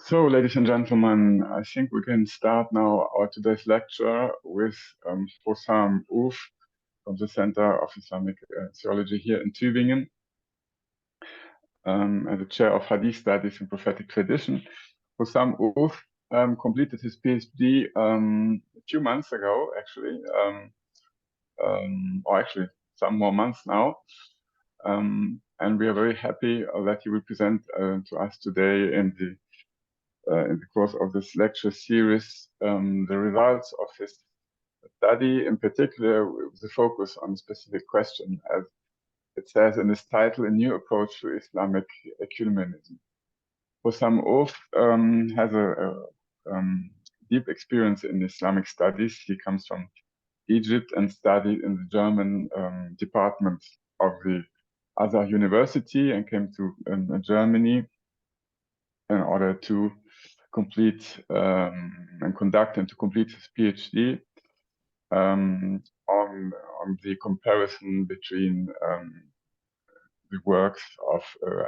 So, ladies and gentlemen, I think we can start now our today's lecture with Hossam Ouf from the Center of Islamic Theology here in Tübingen, as the chair of Hadith Studies and Prophetic Tradition. Hossam Ouf completed his PhD a few months ago, actually, or actually some more months now. And we are very happy that he will present to us today in the course of this lecture series, the results of his study, in particular with the focus on a specific question, as it says in his title, A New Approach to Islamic Ecumenism. Hossam Ouf has a deep experience in Islamic studies. He comes from Egypt and studied in the German department of the Azhar University and came to Germany in order to complete and conduct and to complete his PhD on the comparison between the works of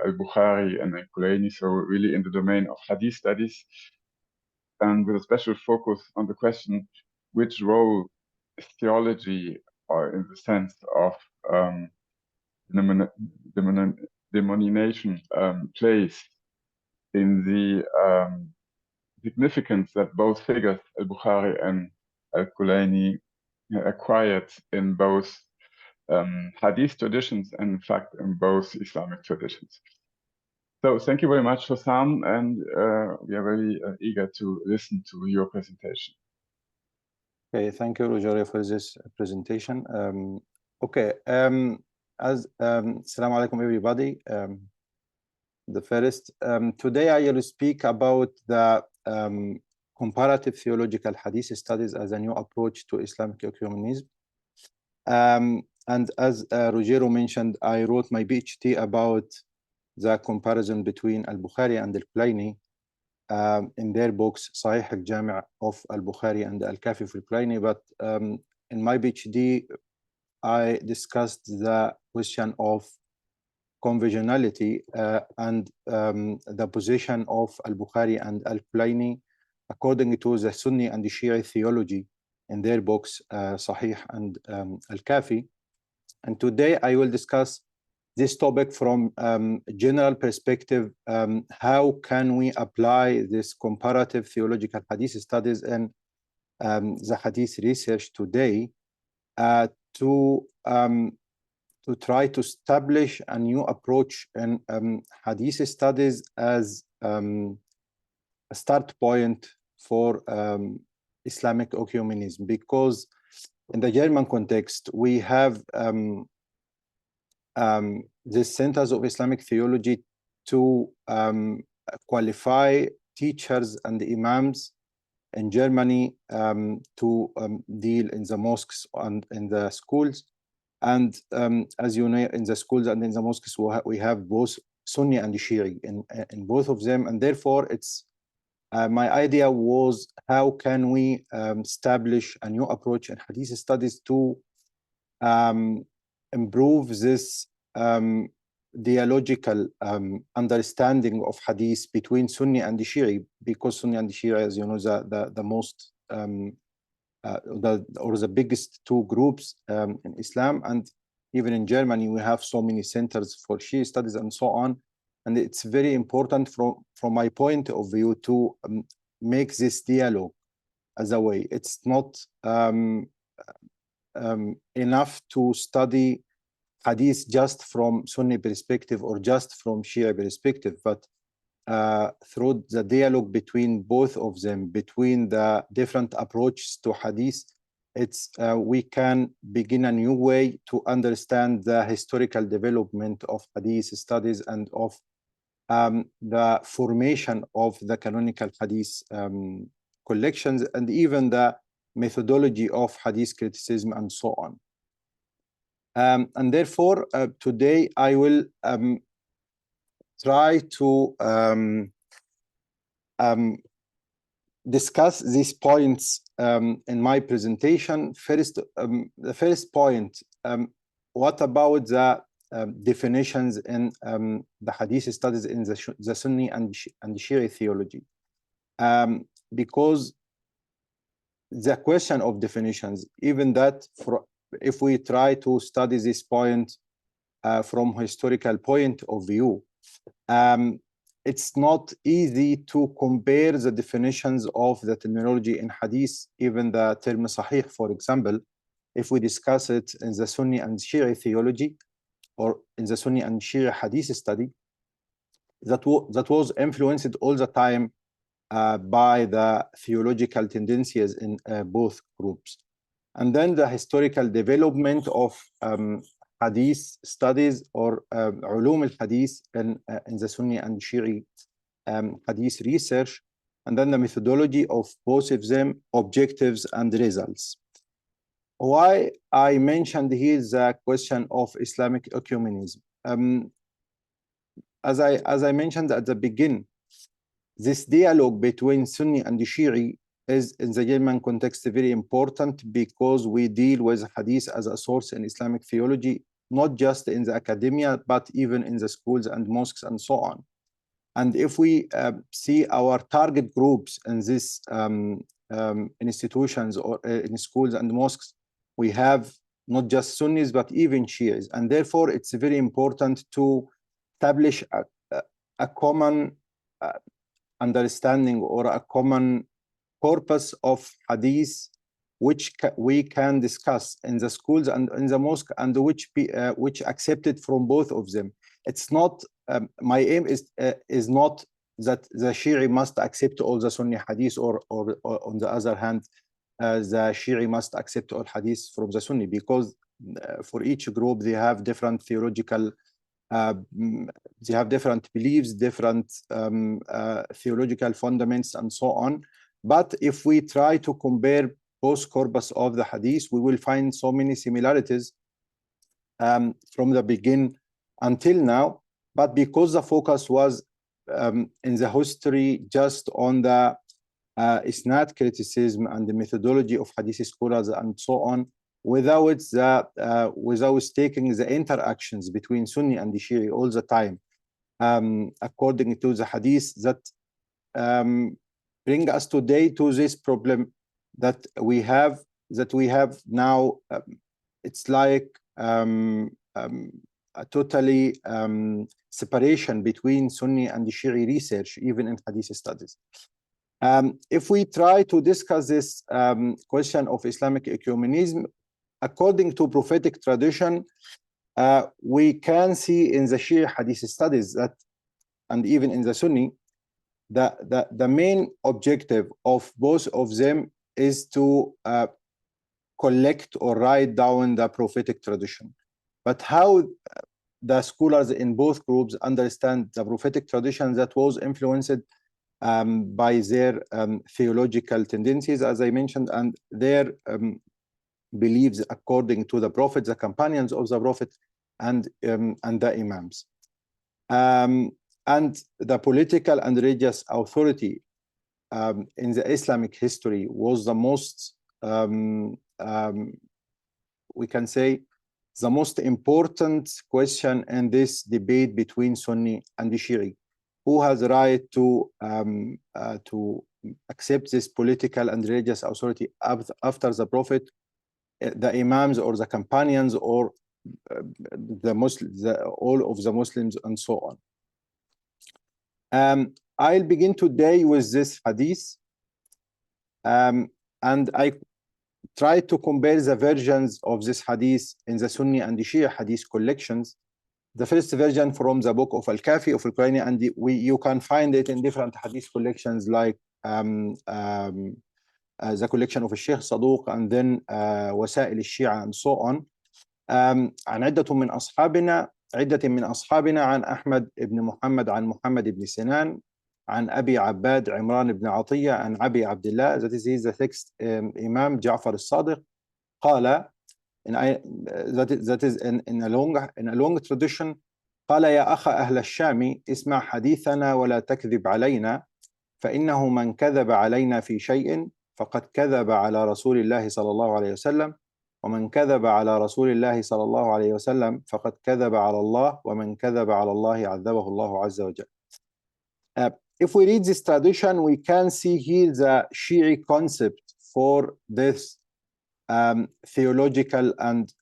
al-Bukhari and al-Kulayni, so really in the domain of Hadith studies, and with a special focus on the question which role theology, or in the sense of denomination, plays in the significance that both figures, al-Bukhari and al-Kulayni, acquired in both Hadith traditions and, in fact, in both Islamic traditions. So thank you very much, Hossam, and we are very eager to listen to your presentation. Okay, thank you, Ruggero, for this presentation. Assalamu alaikum, everybody. Today I will speak about the comparative theological hadith studies as a new approach to Islamic ecumenism. And as Ruggero mentioned, I wrote my PhD about the comparison between al-Bukhari and al-Kulayni in their books, Sahih al-Jami' of al-Bukhari and al-Kafi of al-Kulayni. But in my PhD, I discussed the question of conversionality and the position of al-Bukhari and al-Kulayni according to the Sunni and the Shia theology in their books, Sahih and al-Kafi. And today I will discuss this topic from a general perspective. How can we apply this comparative theological hadith studies and the hadith research today to try to establish a new approach in hadith studies as a start point for Islamic ecumenism, because in the German context we have the centers of Islamic theology to qualify teachers and imams in Germany to deal in the mosques and in the schools. And as you know, in the schools and in the mosques, we have both Sunni and Shia in both of them. And therefore, it's my idea was, how can we establish a new approach in hadith studies to improve this dialogical understanding of hadith between Sunni and Shia, because Sunni and Shia, as you know, the most or the biggest two groups in Islam, and even in Germany we have so many centers for Shia studies and so on. And it's very important from my point of view to make this dialogue as a way. It's not enough to study hadith just from Sunni perspective or just from Shia perspective, but through the dialogue between both of them, between the different approaches to hadith, we can begin a new way to understand the historical development of hadith studies and of the formation of the canonical hadith collections, and even the methodology of hadith criticism and so on. And therefore, today I will try to discuss these points in my presentation. First, the first point, what about the definitions in the hadith studies in the Sunni and Shia theology? because the question of definitions, even that if we try to study this point from historical point of view, it's not easy to compare the definitions of the terminology in hadith, even the term sahih, for example, if we discuss it in the Sunni and Shia theology or in the Sunni and Shia hadith study, that was influenced all the time by the theological tendencies in both groups. And then the historical development of hadith studies or ulum al-hadith in the Sunni and Shia hadith research, and then the methodology of both of them, objectives and results. Why I mentioned here the question of Islamic ecumenism. As I mentioned at the beginning, this dialogue between Sunni and Shia is in the German context very important because we deal with hadith as a source in Islamic theology, not just in the academia, but even in the schools and mosques and so on. And if we see our target groups in these institutions or in schools and mosques, we have not just Sunnis, but even Shias. And therefore, it's very important to establish a common understanding or a common corpus of hadith which we can discuss in the schools and in the mosque, and which accepted from both of them. It's not my aim is not that the Shia must accept all the Sunni hadith, or on the other hand, the Shia must accept all hadith from the Sunni, because for each group they have different theological they have different beliefs, different theological fundaments, and so on. But if we try to compare both corpus of the hadith, we will find so many similarities from the beginning until now. But because the focus was in the history just on the isnad criticism and the methodology of hadith scholars and so on, without taking the interactions between Sunni and the Shia all the time, according to the hadith, that bring us today to this problem that we have now. It's like a totally separation between Sunni and the Shia research, even in hadith studies. If we try to discuss this question of Islamic ecumenism, according to prophetic tradition, we can see in the Shia hadith studies that, and even in the Sunni, the main objective of both of them is to collect or write down the prophetic tradition. But how the scholars in both groups understand the prophetic tradition that was influenced by their theological tendencies, as I mentioned, and their beliefs according to the Prophet, the companions of the Prophet, and the Imams. And the political and religious authority in the Islamic history was the most, we can say, the most important question in this debate between Sunni and the Shia. Who has the right to accept this political and religious authority after the Prophet, the Imams or the companions, or the Muslims, all of the Muslims, and so on. I'll begin today with this hadith, and I try to compare the versions of this hadith in the Sunni and the Shia hadith collections. The first version from the book of Al-Kafi of Al-Qurani, and you can find it in different hadith collections like the collection of Sheikh Saduq, and then وسائل الشيعة and so on. عن عدة من أصحابنا عن أحمد بن محمد عن محمد بن سنان عن أبي عباد عمران بن عطية عن أبي عبد الله, that is the text, Imam Ja'far al-Sadiq, قال, that is in a long tradition, قال يا أخ أهل الشام اسمع حديثنا ولا تكذب علينا فإنه من كذب علينا في شيء فقد كذب على رسول الله صلى الله عليه وسلم ومن كذب على رسول الله صلى الله عليه وسلم فقد كذب على الله ومن كذب على الله عذبه الله عز وجل. if we read this tradition, we can see here the Shi'i concept for this theological and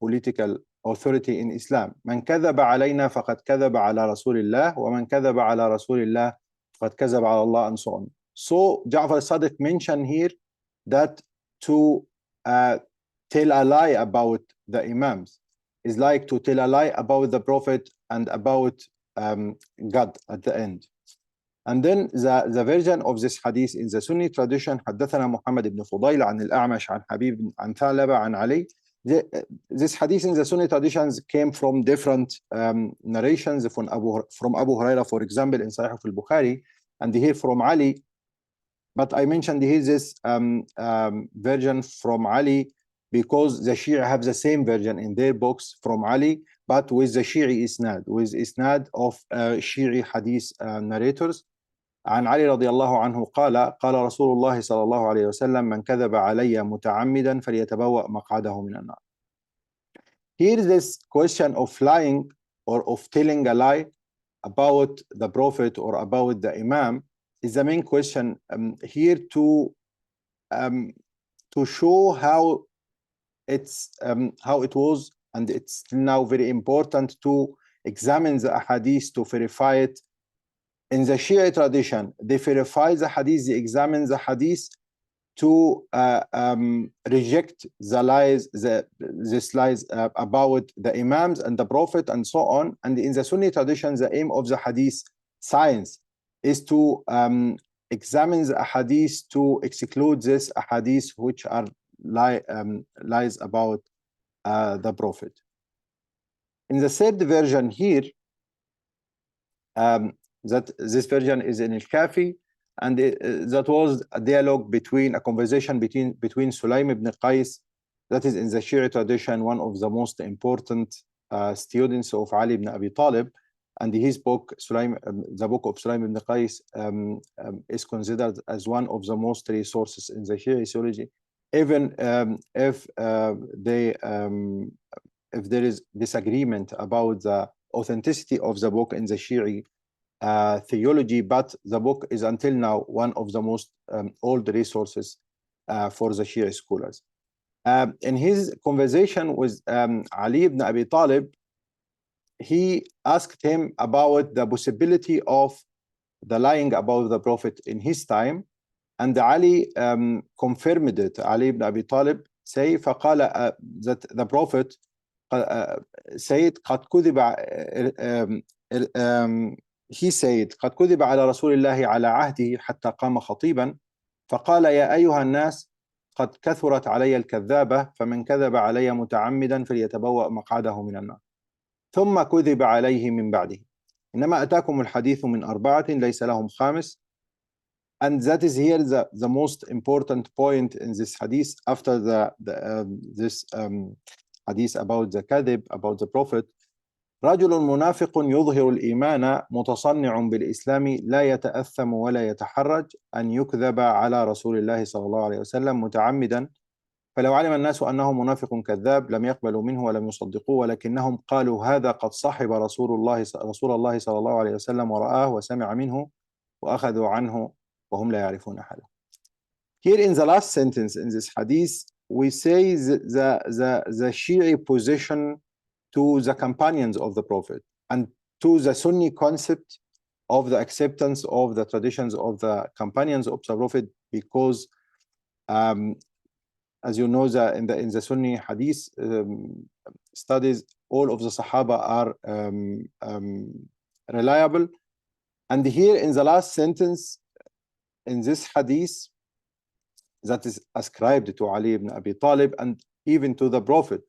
political authority in Islam. من كذب علينا فقد كذب على رسول الله ومن كذب على رسول الله فقد كذب على الله, and so on. So Ja'far Sadiq mentioned here that to tell a lie about the Imams is like to tell a lie about the Prophet and about God at the end. And then the version of this hadith in the Sunni tradition, حدثنا محمد بن فضيل عن الأعمش عن حبيب عن ثعلبة عن علي. This hadith in the Sunni traditions came from different narrations from Abu Huraira, for example, in Sahih al-Bukhari, and here from Ali. But I mentioned here this version from Ali because the Shia have the same version in their books from Ali, but with the Shi'i isnad, with isnad of Shi'i hadith narrators. عن علي رضي الله عنه قال قال رسول الله صلى الله عليه وسلم من كذب علي متعمدا فليتبوأ مقعده من النار. Here this question of lying or of telling a lie about the Prophet or about the Imam is the main question here to show how it was, and it's now very important to examine the hadith to verify it. In the Shia tradition, they verify the hadith, they examine the hadith to reject the lies, these lies about the Imams and the Prophet and so on. And in the Sunni tradition, the aim of the hadith science is to examine the hadith to exclude this hadith which are lies about the Prophet. In the third version here, that this version is in Al-Kafi, and that was a dialogue a conversation between Sulaym ibn Qais, that is in the Shia tradition, one of the most important students of Ali ibn Abi Talib, and his book, the book of Sulaym ibn Qais, is considered as one of the most resources in the Shia theology, even if there is disagreement about the authenticity of the book in the Shia theology, but the book is until now one of the most old resources for the Shia scholars. In his conversation with Ali ibn Abi Talib, he asked him about the possibility of the lying about the Prophet in his time, and Ali confirmed it. Ali ibn Abi Talib say فقال that the Prophet said قد كذب he said قد كذب على رسول الله على عهده حتى قام خطيبا فقال يا أيها الناس قد كثرت علي الكذابة فمن كذب علي متعمدا فليتبوأ مقعده من النار ثم كذب عليه من بعده إنما أتاكم الحديث من أربعة ليس لهم خامس. And that is here the most important point in this hadith after this hadith about the kadhib, about the Prophet. رجل منافق يظهر الإيمان متصنع بالإسلام لا يتأثم ولا يتحرج أن يكذب على رسول الله صلى الله عليه وسلم متعمدا فلو علم الناس أنه منافق كذاب لم يقبلوا منه ولم يصدقوه ولكنهم قالوا هذا قد صحب رسول الله صلى الله عليه وسلم ورآه وسمع منه وأخذوا عنه وهم لا يعرفون حاله. Here in the last sentence in this hadith, we say the Shi'i position to the companions of the Prophet and to the Sunni concept of the acceptance of the traditions of the companions of the Prophet, because as you know, in the Sunni hadith studies, all of the Sahaba are reliable. And here in the last sentence in this hadith that is ascribed to Ali ibn Abi Talib and even to the Prophet,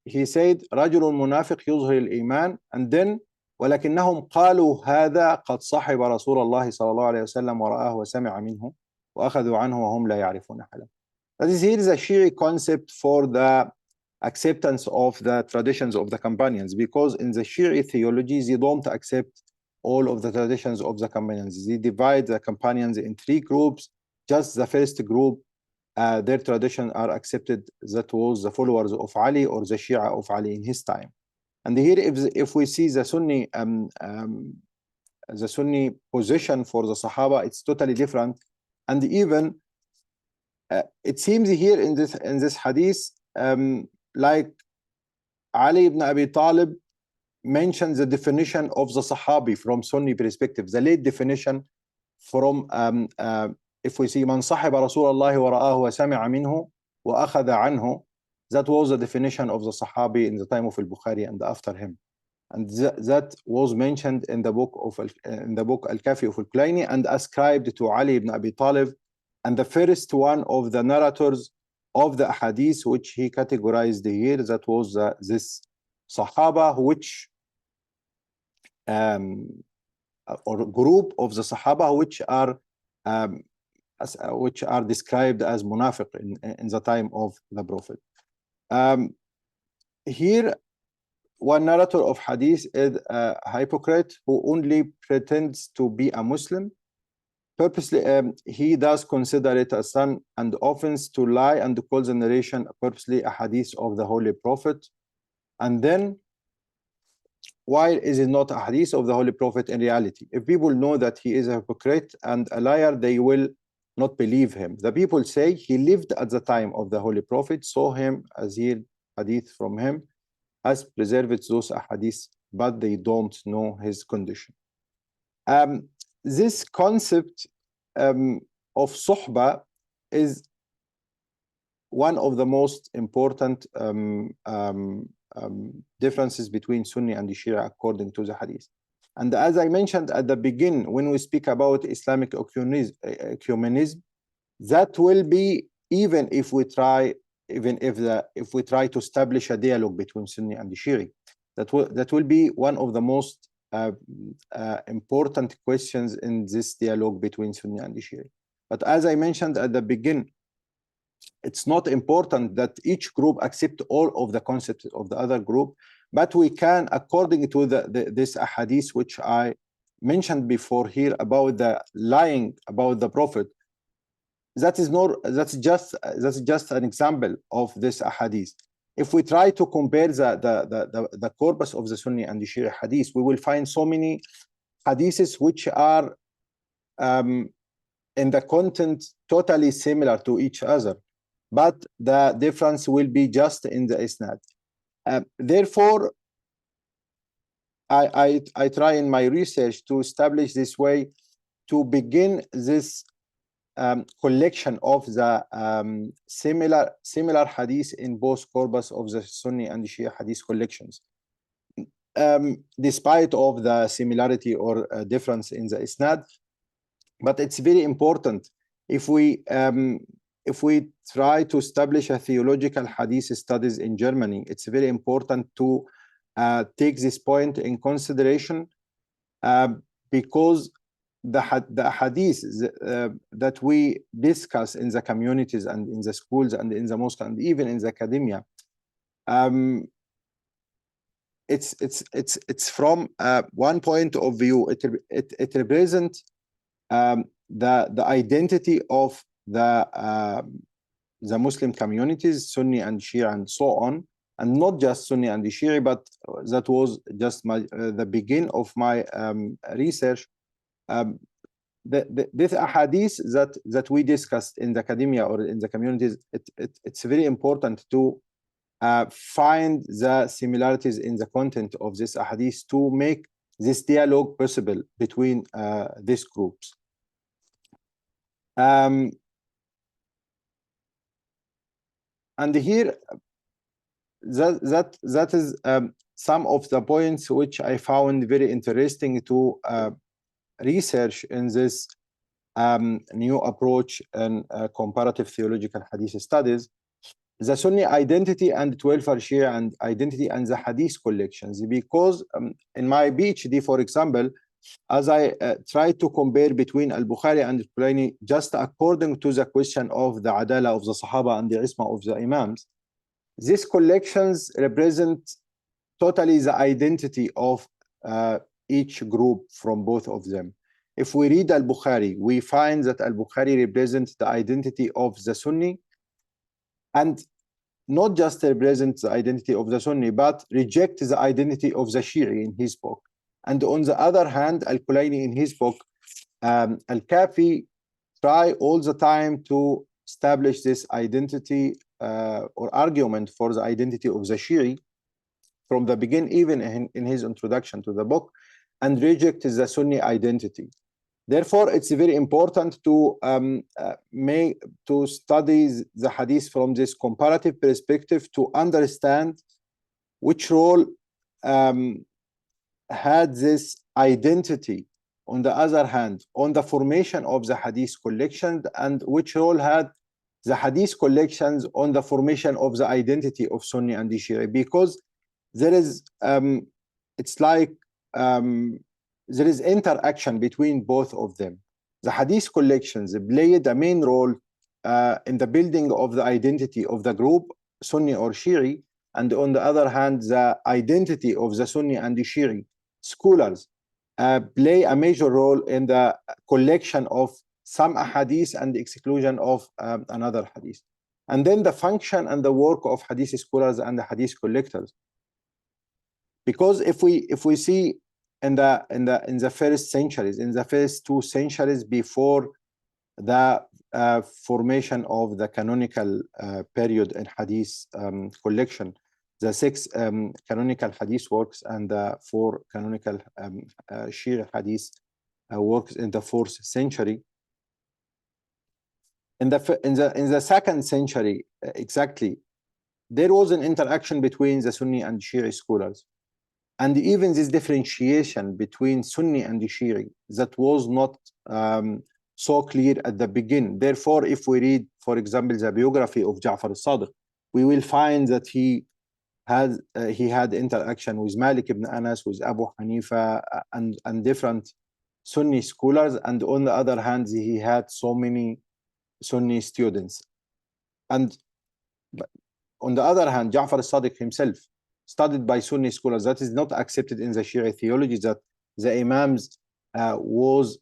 he said رجل منافق يظهر الإيمان, and then ولكنهم قالوا هذا قد صحب رسول الله صلى الله عليه وسلم ورآه وسمع منه وأخذوا عنه وهم لا يعرفون حاله. That is, here is a Shi'i concept for the acceptance of the traditions of the companions, because in the Shi'i theology they don't accept all of the traditions of the companions. They divide the companions in three groups. Just the first group, their tradition are accepted, that was the followers of Ali or the Shia of Ali in his time. And here if we see the Sunni the Sunni position for the Sahaba, it's totally different. And even it seems here in this hadith, like Ali ibn Abi Talib mentions the definition of the Sahabi from Sunni perspective, the late definition from if we see من صحب رسول الله ورآه وسمع منه وأخذ عنه, that was the definition of the Sahabi in the time of al-Bukhari and after him, and that was mentioned in the book Al-Kafi of al-Kulayni and ascribed to Ali ibn Abi Talib, and the first one of the narrators of the hadith which he categorized here, that was this Sahaba, which or group of the Sahaba which are described as munafiq in the time of the Prophet. Here, one narrator of hadith is a hypocrite who only pretends to be a Muslim. Purposely, he does consider it a sin and offense to lie and to call the narration purposely a hadith of the Holy Prophet. And then, why is it not a hadith of the Holy Prophet in reality? If people know that he is a hypocrite and a liar, they will not believe him. The people say he lived at the time of the Holy Prophet, saw him, as he hadith from him, has preserved those hadiths, but they don't know his condition. This concept of suhba is one of the most important differences between Sunni and Shia according to the hadith. And as I mentioned at the beginning, when we speak about Islamic ecumenism, that will be, even if we try to establish a dialogue between Sunni and Shia, that will be one of the most important questions in this dialogue between Sunni and Shia. But as I mentioned at the beginning, it's not important that each group accept all of the concepts of the other group, but we can, according to this ahadith which I mentioned before here about the lying about the Prophet, that's just an example of this ahadith. If we try to compare the corpus of the Sunni and the Shia hadith, we will find so many hadiths which are in the content totally similar to each other, but the difference will be just in the isnad. Therefore, I try in my research to establish this way to begin this collection of the similar hadith in both corpus of the Sunni and Shia hadith collections, despite of the similarity or difference in the isnad. But it's very important if we try to establish a theological hadith studies in Germany, it's very important to take this point in consideration, because the hadith that we discuss in the communities and in the schools and in the mosque and even in the academia, it's from one point of view, it represents the identity of the Muslim communities, Sunni and Shia and so on, and not just Sunni and Shia, but that was just the beginning of my research. This hadith that we discussed in the academia or in the communities, it's very important to find the similarities in the content of this hadith to make this dialogue possible between these groups. And here, that is some of the points which I found very interesting to research in this new approach in comparative theological hadith studies. The Sunni identity and 12 Shia and identity and the hadith collections, because in my PhD, for example, as I try to compare between al-Bukhari and al-Kulayni, just according to the question of the adala of the Sahaba and the isma of the Imams, these collections represent totally the identity of each group from both of them. If we read al-Bukhari, we find that al-Bukhari represents the identity of the Sunni, and not just represents the identity of the Sunni, but rejects the identity of the Shi'i in his book. And on the other hand, Al-Kulayni in his book, Al-Kafi try all the time to establish this identity or argument for the identity of the Shi'i from the beginning, even in his introduction to the book, and reject the Sunni identity. Therefore, it's very important to study the hadith from this comparative perspective to understand which role had this identity, on the other hand, on the formation of the hadith collection, and which role had the hadith collections on the formation of the identity of Sunni and Shi'i, because there is, it's like, there is interaction between both of them. The hadith collections played a main role in the building of the identity of the group, Sunni or Shi'i, and on the other hand, the identity of the Sunni and the Shi'i scholars play a major role in the collection of some hadith and the exclusion of another hadith. And then the function and the work of hadith scholars and the hadith collectors. Because if we see in the first centuries, in the first 2 centuries before the formation of the canonical period in hadith collection, the 6 canonical hadith works and the 4 canonical Shi'i hadith works in the 4th century. In the 2nd century, exactly, there was an interaction between the Sunni and Shi'i scholars. And even this differentiation between Sunni and Shi'i that was not so clear at the beginning. Therefore, if we read, for example, the biography of Ja'far al-Sadiq, we will find that he had interaction with Malik ibn Anas, with Abu Hanifa, and different Sunni scholars. And on the other hand, he had so many Sunni students. And on the other hand, Ja'far al-Sadiq himself, studied by Sunni scholars, that is not accepted in the Shi'i theology, that the Imams was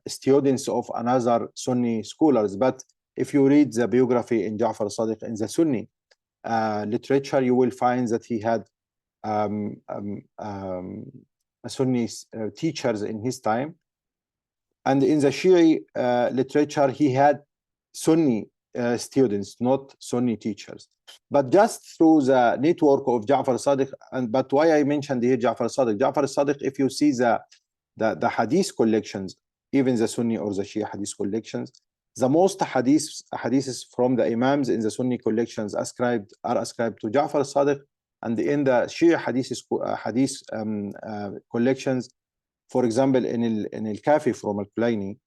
students of another Sunni scholars. But if you read the biography in Ja'far al-Sadiq in the Sunni literature, you will find that he had Sunni teachers in his time. And in the Shi'i literature, he had Sunni students, not Sunni teachers. But just through the network of Ja'far al-Sadiq, but why I mentioned here Ja'far al-Sadiq? Ja'far al-Sadiq, if you see the hadith collections, even the Sunni or the Shia hadith collections, the most hadiths from the Imams in the Sunni collections are ascribed to Ja'far al-Sadiq, and in the Shia hadith collections, for example, in Al-Kafi from Al-Kulayni,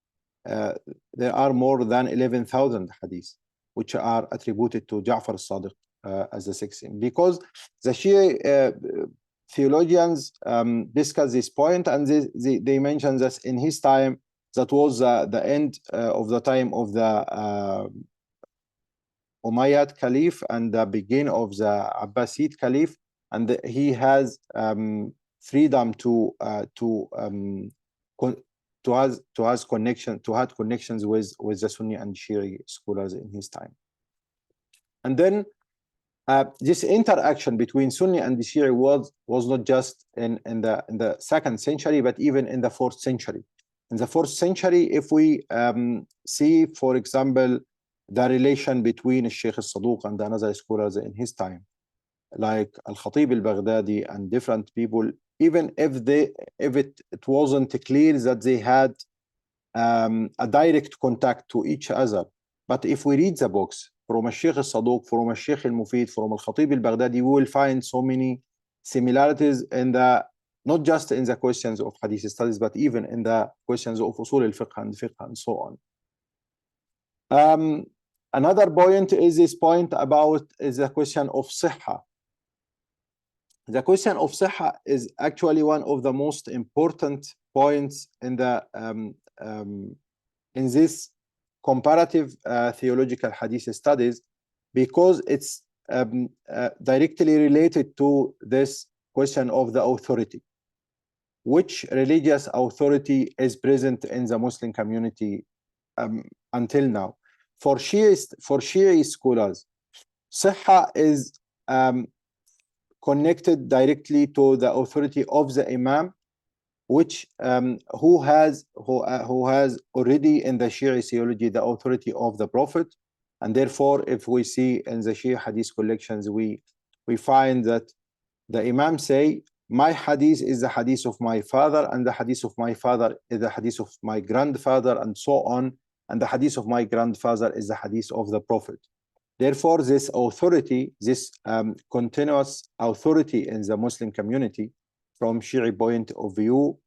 there are more than 11,000 hadiths which are attributed to Ja'far al-Sadiq as the 16, because the Shia theologians discuss this point, and they mention that in his time, that was the end of the time of the Umayyad Caliph and the beginning of the Abbasid Caliph, and he has freedom to have connections with the Sunni and Shi'i scholars in his time. And then this interaction between Sunni and the Shi'i was not just in the 2nd century, but even in the 4th century. In the 4th century, if we see, for example, the relation between Sheikh al-Saduq and another scholars in his time, like Al-Khatib al-Baghdadi and different people, even if it wasn't clear that they had a direct contact to each other. But if we read the books from Al-Sheikh al-Saduq, from Al-Sheikh al-Mufid, from Al-Khatib al-Baghdadi, we will find so many similarities in not just in the questions of hadith studies, but even in the questions of usul al-fiqh and so on. Another point is this point is the question of sihha. The question of sihha is actually one of the most important points in this comparative theological hadith studies, because it's directly related to this question of the authority. Which religious authority is present in the Muslim community until now? For Shi'i scholars, sihha is connected directly to the authority of the Imam which who has already in the Shia theology the authority of the Prophet, and therefore, if we see in the Shia Hadith collections, we find that the Imam say, my Hadith is the Hadith of my father, and the Hadith of my father is the Hadith of my grandfather, and so on, and the Hadith of my grandfather is the Hadith of the Prophet. Therefore, this authority, this continuous authority in the Muslim community, from Shia point of view,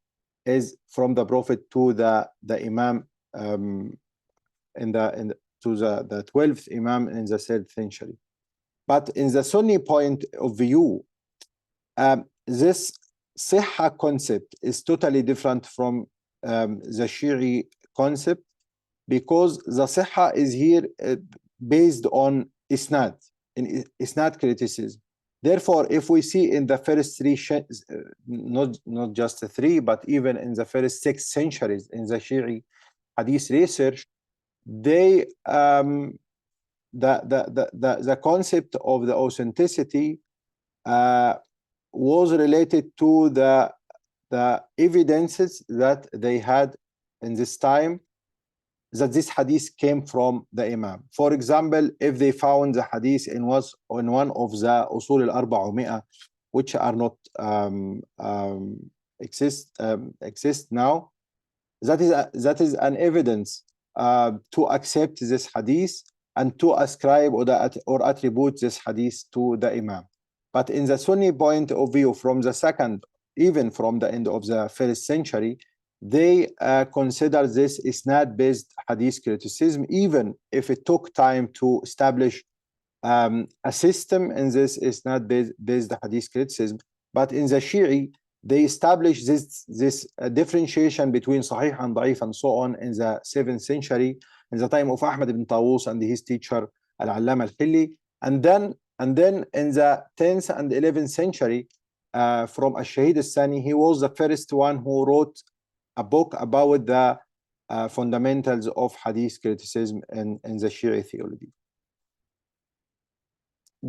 is from the Prophet to the Imam to the 12th Imam in the 3rd century. But in the Sunni point of view, this Sihha concept is totally different from the Shia concept, because the Sihha is here based on Isnad, in Isnad criticism. Therefore, if we see in the first three, not just the three, but even in the first 6 centuries in the Shia Hadith research, they the concept of the authenticity was related to the evidences that they had in this time that this hadith came from the Imam. For example, if they found the hadith in one of the Usul al-Arba'umia, which are not exist now, that is an evidence to accept this hadith and to ascribe or attribute this hadith to the Imam. But in the Sunni point of view, from the second, even from the end of the 1st century, they consider this isnad-based hadith criticism, even if it took time to establish a system in this isnad-based hadith criticism. But in the Shia, they established this differentiation between Sahih and Da'if and so on in the 7th century, in the time of Ahmad ibn Tawus and his teacher Al-Allama al-Khilli. And then in the 10th and 11th century, from Al-Shahid al-Sani, he was the first one who wrote a book about the fundamentals of hadith criticism in the Shia theology.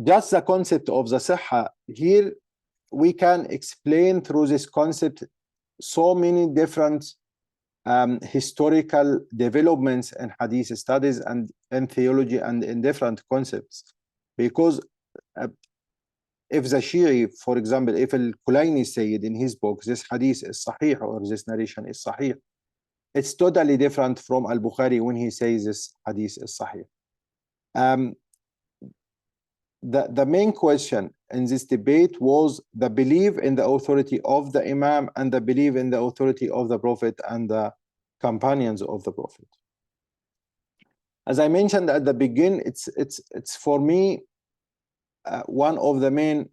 Just the concept of the Sihha, here we can explain through this concept so many different historical developments in hadith studies and in theology and in different concepts. Because if the Shia, for example, if Al-Kulayni said in his book, this hadith is sahih, or this narration is sahih, it's totally different from Al-Bukhari when he says this hadith is sahih. The main question in this debate was the belief in the authority of the Imam and the belief in the authority of the Prophet and the companions of the Prophet. As I mentioned at the beginning, it's for me one of the main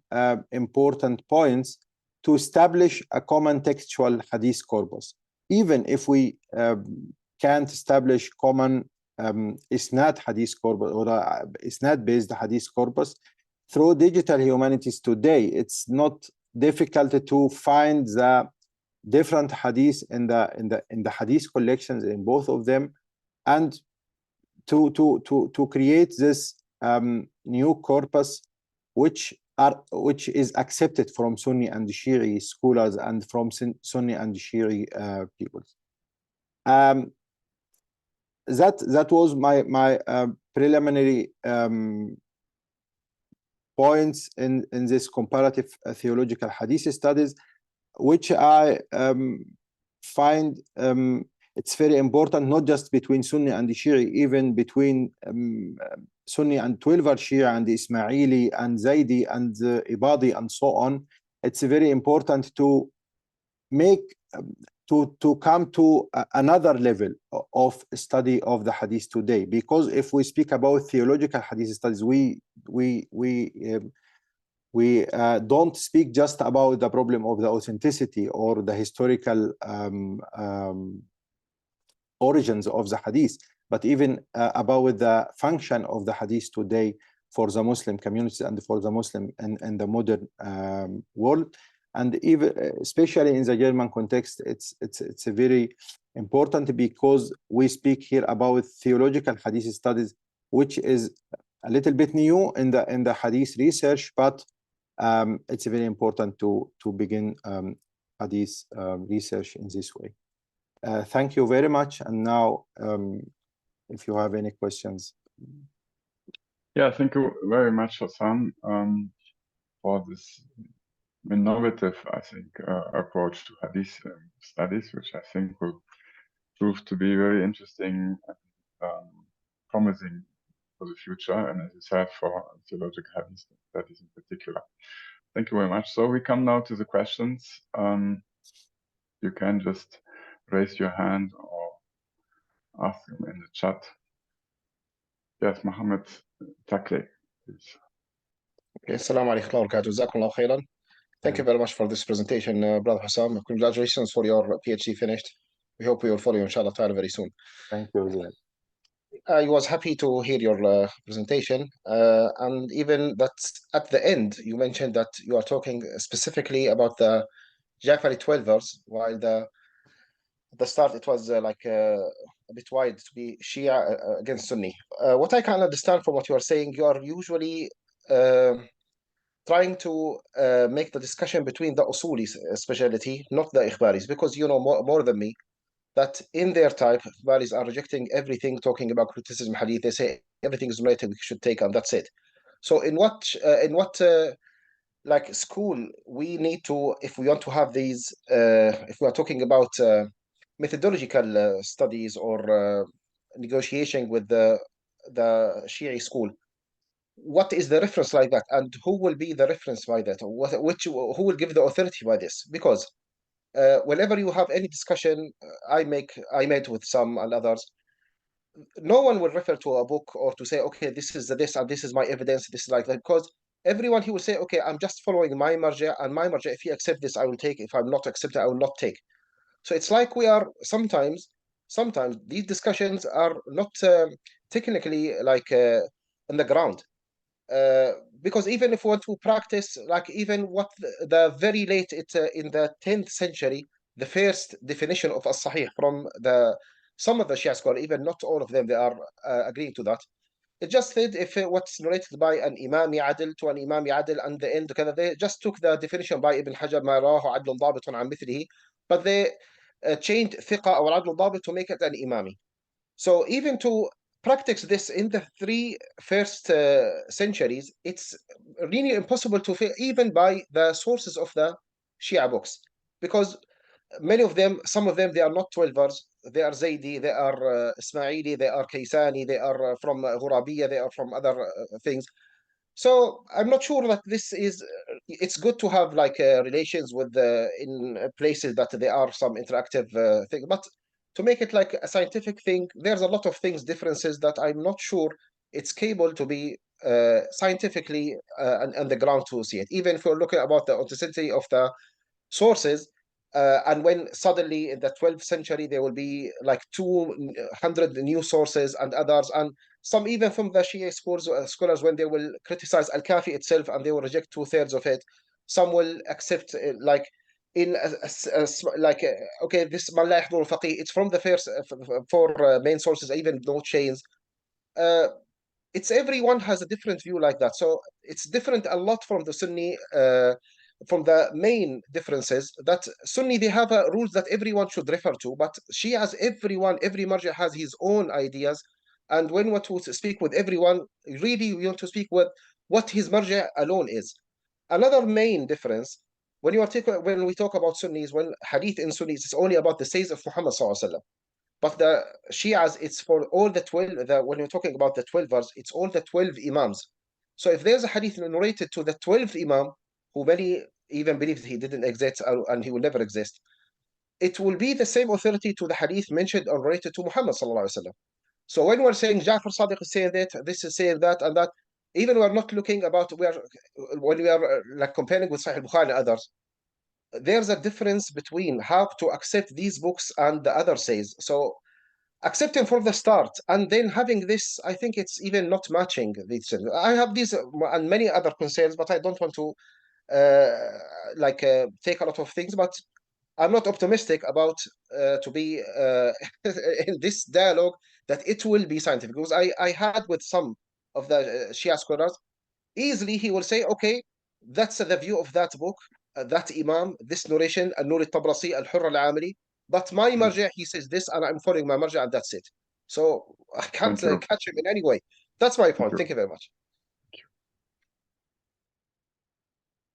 important points to establish a common textual hadith corpus. Even if we can't establish common isnad hadith corpus or isnad-based hadith corpus, through digital humanities today, it's not difficult to find the different hadith in the hadith collections in both of them, and to create this new corpus which is accepted from Sunni and Shia scholars and from Sunni and Shia people. That was my preliminary points in this comparative theological hadith studies, which I find it's very important, not just between Sunni and Shia, even between Sunni and Twelver Shia and Ismaili and Zaidi and Ibadi and so on. It's very important to make to come to another level of study of the hadith today, because if we speak about theological hadith studies, we don't speak just about the problem of the authenticity or the historical origins of the hadith, but even about the function of the hadith today for the Muslim community and for the Muslim in the modern world. And even especially in the German context, it's very important, because we speak here about theological hadith studies, which is a little bit new in the hadith research, but it's very important to begin Hadith research in this way. Thank you very much. And now, if you have any questions. Yeah, thank you very much, Hossam, for this innovative, I think, approach to Hadith studies, which I think will prove to be very interesting and promising for the future, and as you said, for theological Hadith studies in particular. Thank you very much. So we come now to the questions. You can just raise your hand or ask them in the chat. Yes, Mohammed Takle, please. Okay, Assalamu alaikum wa barakatuh. Jazakumullah khairan. Thank you very much for this presentation, Brother Hossam. Congratulations for your PhD finished. We hope we will follow you, inshallah ta'ala, very soon. Thank you. I was happy to hear your presentation, and even that at the end you mentioned that you are talking specifically about the Jafari 12ers, while at the start it was like a bit wide to be Shia against Sunni. What I can understand from what you are saying, you are usually trying to make the discussion between the Usulis speciality, not the Ikhbaris, because you know more than me that in their type, Ikhbaris are rejecting everything, talking about criticism hadith. They say everything is related, we should take, and that's it. So in what like school we need to, if we want to have these, if we are talking about methodological studies or negotiation with the Shia school, what is the reference like that, and who will be the reference by that, or who will give the authority by this? Because whenever you have any discussion, I made with some and others, no one will refer to a book or to say, okay, this is this and this is my evidence, this is like that, because everyone he will say, okay, I'm just following my marja, and my marja, if you accept this, I will take. If I'm not accepted, I will not take. So it's like we are sometimes these discussions are not technically like on the ground. Because even if we want to practice, like even what the very late, it's in the 10th century, the first definition of as-sahih from some of the Shia scholars, even not all of them, they are agreeing to that. It just said if what's narrated by an Imam Adil to an Imam Adil, and the end, they just took the definition by Ibn Hajar, ما راه عدل ضابط عن مثله, but they changed ثقة or عدل ضابط to make it an Imami. So even to practice this in the three first centuries, it's really impossible to feel, even by the sources of the Shia books, because many of them, some of them, they are not 12ers, they are Zaydi, they are Ismaili, they are Kaysani, they are from Ghurabiya, they are from other things. So I'm not sure that this is, it's good to have like relations with in places that there are some interactive things, but to make it like a scientific thing, there's a lot of things, differences that I'm not sure it's capable to be scientifically on the ground to see it. Even if we're looking about the authenticity of the sources, and when suddenly in the 12th century there will be like 200 new sources and others, and some even from the Shia scholars, when they will criticize Al-Kafi itself and they will reject 2/3 of it, some will accept like in like okay, this man la yahduru faqih, it's from the first four main sources, even no chains. It's everyone has a different view like that, so it's different a lot from the Sunni. From the main differences, that Sunni, they have rules that everyone should refer to, but Shias, every marja has his own ideas, and when we want to speak with everyone, really we want to speak with what his marja alone is. Another main difference, when we talk about Sunnis, when hadith in Sunnis, it's only about the sayings of Muhammad sallallahu alaihi wasallam. But the Shias, it's for all the 12, when you're talking about the 12ers, it's all the 12 Imams. So if there's a hadith narrated to the 12th Imam, who many even believe he didn't exist and he will never exist, it will be the same authority to the hadith mentioned or related to Muhammad sallallahu alaihi wasallam. So when we're saying Ja'far Sadiq is saying that, this is saying that and that, even we're not looking about when we are like comparing with Sahih Bukhari and others, there's a difference between how to accept these books and the other says. So accepting from the start and then having this, I think it's even not matching these things. I have these and many other concerns, but I don't want to take a lot of things, but I'm not optimistic about to be in this dialogue that it will be scientific, because I had with some of the Shia scholars, easily he will say, okay, that's the view of that book, that Imam, this narration, Al-Nur al-Tabrasi, Al-Hurr al-Amili, but my marja, he says this, and I'm following my marja, and that's it. So I can't catch him in any way. That's my point. Thank you very much.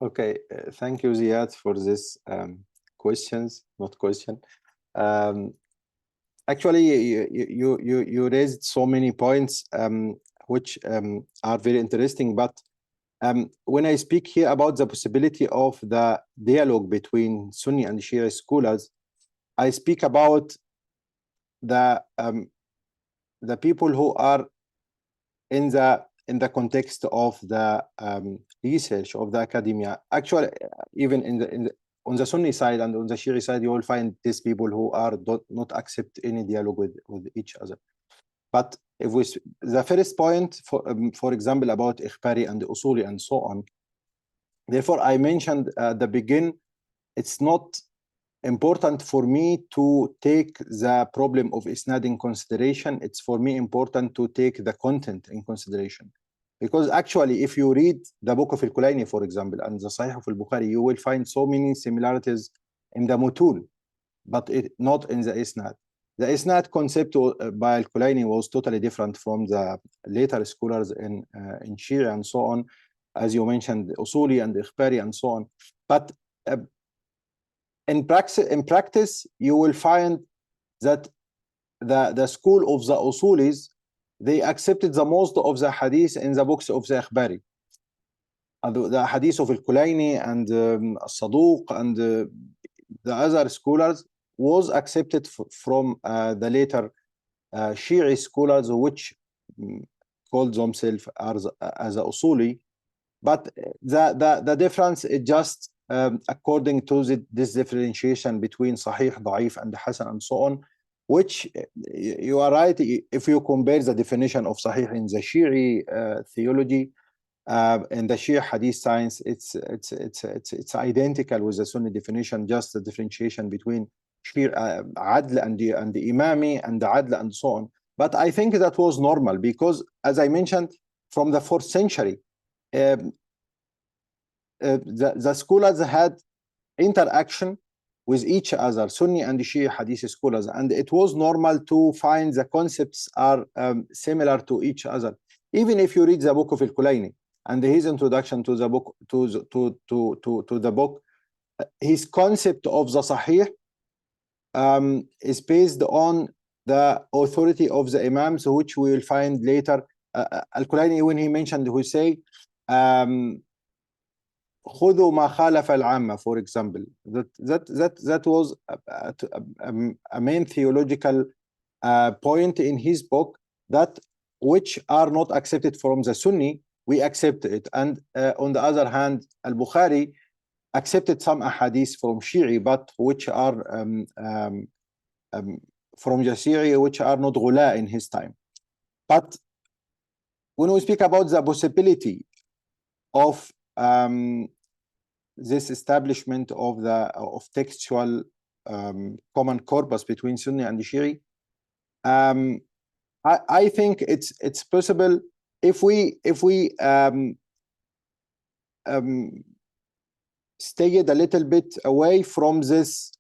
Okay, thank you, Ziad, for this questions, not question. Actually, you raised so many points which are very interesting, but when I speak here about the possibility of the dialogue between Sunni and Shia scholars, I speak about the people who are in the context of the research of the academia. Actually, even on the Sunni side and on the Shia side, you will find these people who are not accept any dialogue with each other. But if the first point, for example, about Ikhbari and Usuli and so on, therefore I mentioned at the beginning, it's not important for me to take the problem of isnad in consideration. It's for me important to take the content in consideration. Because actually, if you read the book of Al-Kulayni, for example, and the Sahih of Al-Bukhari, you will find so many similarities in the mutul, but not in the isnad. The isnad concept by Al-Kulayni was totally different from the later scholars in Shia and so on, as you mentioned, Usuli and Ikhbari and so on. But in practice, you will find that the school of the Usulis, they accepted the most of the hadith in the books of the Ikhbari. The hadith of Al-Kulayni and Saduq and the other scholars was accepted from the later Shi'i scholars, which called themselves as a Usuli. But the difference is just according to this differentiation between Sahih, Da'if, and Hasan, and so on, which you are right. If you compare the definition of Sahih in the Shi'i theology and the Shia Hadith science, it's identical with the Sunni definition, just the differentiation between Adl and the Imami and the Adl and so on. But I think that was normal because, as I mentioned, from the 4th century, the scholars had interaction with each other, Sunni and Shia Hadith scholars, and it was normal to find the concepts are similar to each other. Even if you read the book of Al-Kulayni and his introduction to the book, to the book, his concept of the Sahih is based on the authority of the Imams, which we will find later. Al-Kulayni, when he mentioned, he say, خذوا ما خالف العامة, for example. That was a main theological point in his book, that which are not accepted from the Sunni, we accept it. And on the other hand, Al-Bukhari accepted some ahadith from Shi'i, but which are from the Shi'i, which are not ghula in his time. But when we speak about the possibility of this establishment of textual common corpus between Sunni and Shi'i, I think it's possible if we stayed a little bit away from this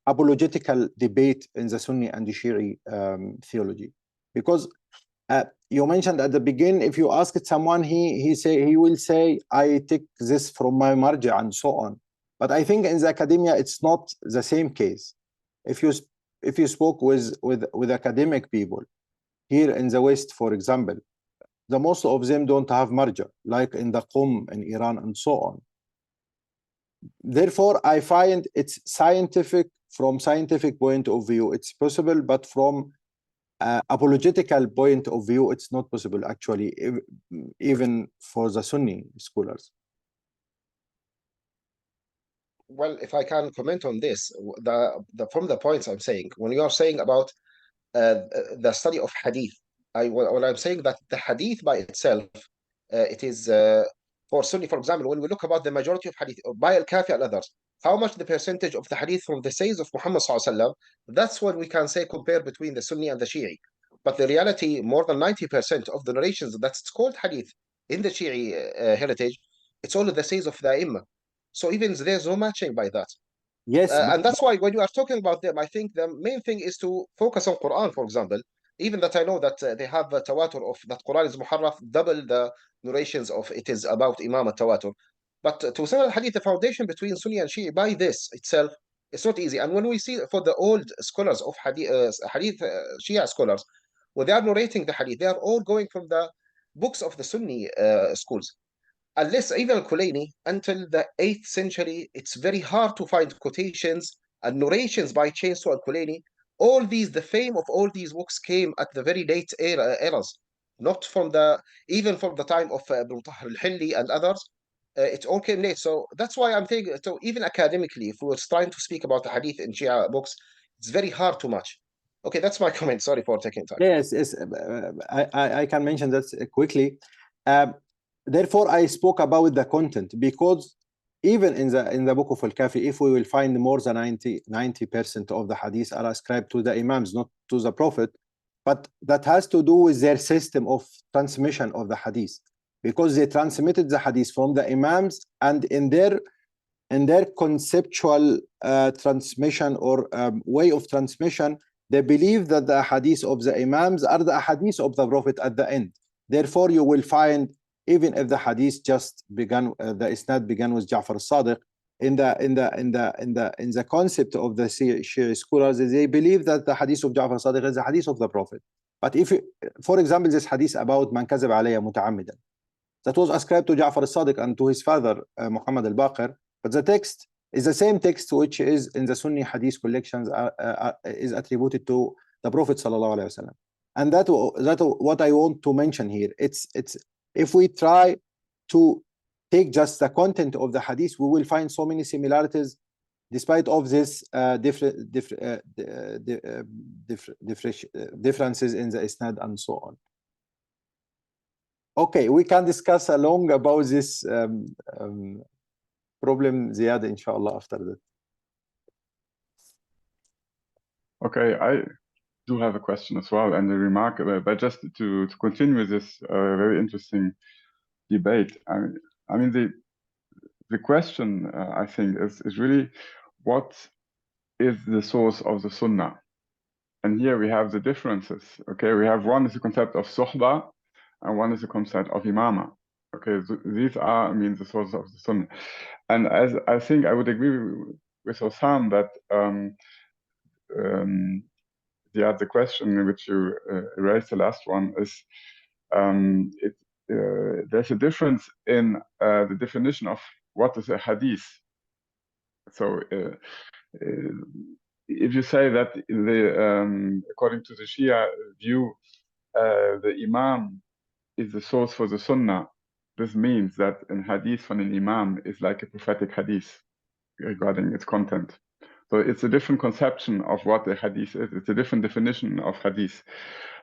apologetical debate in the Sunni and the Shi'i theology, because you mentioned at the beginning, if you ask someone, he will say, I take this from my marja and so on. But I think in the academia, it's not the same case. If you spoke with academic people here in the West, for example, the most of them don't have marja, like in the Qum in Iran and so on. Therefore, I find it's scientific, from scientific point of view, it's possible, but from apologetical point of view, it's not possible actually, even for the Sunni scholars. Well, if I can comment on this, from the points I'm saying, when you are saying about the study of hadith, when I'm saying that the hadith by itself, it is for Sunni, for example, when we look about the majority of hadith by Al-Kafi and others, how much the percentage of the hadith from the sayings of Muhammad sallallahu alaihi wasallam, that's what we can say compare between the Sunni and the Shi'i. But the reality, more than 90% of the narrations that's called hadith in the Shi'i heritage, it's all the sayings of the Imam. So even there's no matching by that. Yes, And that's why when you are talking about them, I think the main thing is to focus on Quran, for example. Even that I know that they have a tawatur of that Quran is muharraf, double the narrations of it is about Imam al-Tawatur. But to say al-Hadith, the foundation between Sunni and Shia, by this itself, it's not easy. And when we see for the old scholars of Hadith Shia scholars, when they are narrating the Hadith, they are all going from the books of the Sunni schools. Unless even Al-Kulaini, until the 8th century, it's very hard to find quotations and narrations by chains to Al-Kulaini. All these, the fame of all these books came at the very late eras, not from the, even from the time of Ibn Tahr al-Hilli and others. It all came late. So that's why I'm thinking, so even academically, if we were trying to speak about the hadith in Shia books, it's very hard to match. Okay, that's my comment. Sorry for taking time. yes, I can mention that quickly. Therefore, I spoke about the content, because even in the book of Al-Kafi, if we will find more than 90% of the hadith are ascribed to the imams, not to the prophet, but that has to do with their system of transmission of the hadith, because they transmitted the hadith from the imams, and in their conceptual transmission or way of transmission, they believe that the hadith of the imams are the hadith of the prophet at the end. Therefore, you will find, even if the hadith just began, the isnad began with Ja'far al-Sadiq, in the concept of the Shia scholars, they believe that the hadith of Ja'far al-Sadiq is the hadith of the prophet. But if, for example, this hadith about man kazab alayya muta'ammidan, that was ascribed to Ja'far al-Sadiq and to his father Muhammad al-Baqir, but the text is the same text which is in the Sunni hadith collections, is attributed to the Prophet sallallahu alaihi wasallam. And that what I want to mention here. It's if we try to take just the content of the hadith, we will find so many similarities, despite of this differences in the isnad and so on. Okay, we can discuss along about this problem, Ziad, inshallah, after that. Okay, I do have a question as well and a remark, but just to continue with this very interesting debate. I mean the question I think is really, what is the source of the Sunnah? And here we have the differences. Okay, we have one is the concept of Suhbah, and one is the concept of Imama. Okay, so these are, I mean, the sources of the Sunnah. And as I think I would agree with Hossam that the question which you raised, the last one, is there's a difference in the definition of what is a hadith. So if you say that according to the Shia view, the Imam is the source for the Sunnah, this means that an hadith from an Imam is like a prophetic hadith regarding its content. So it's a different conception of what a hadith is. It's a different definition of hadith.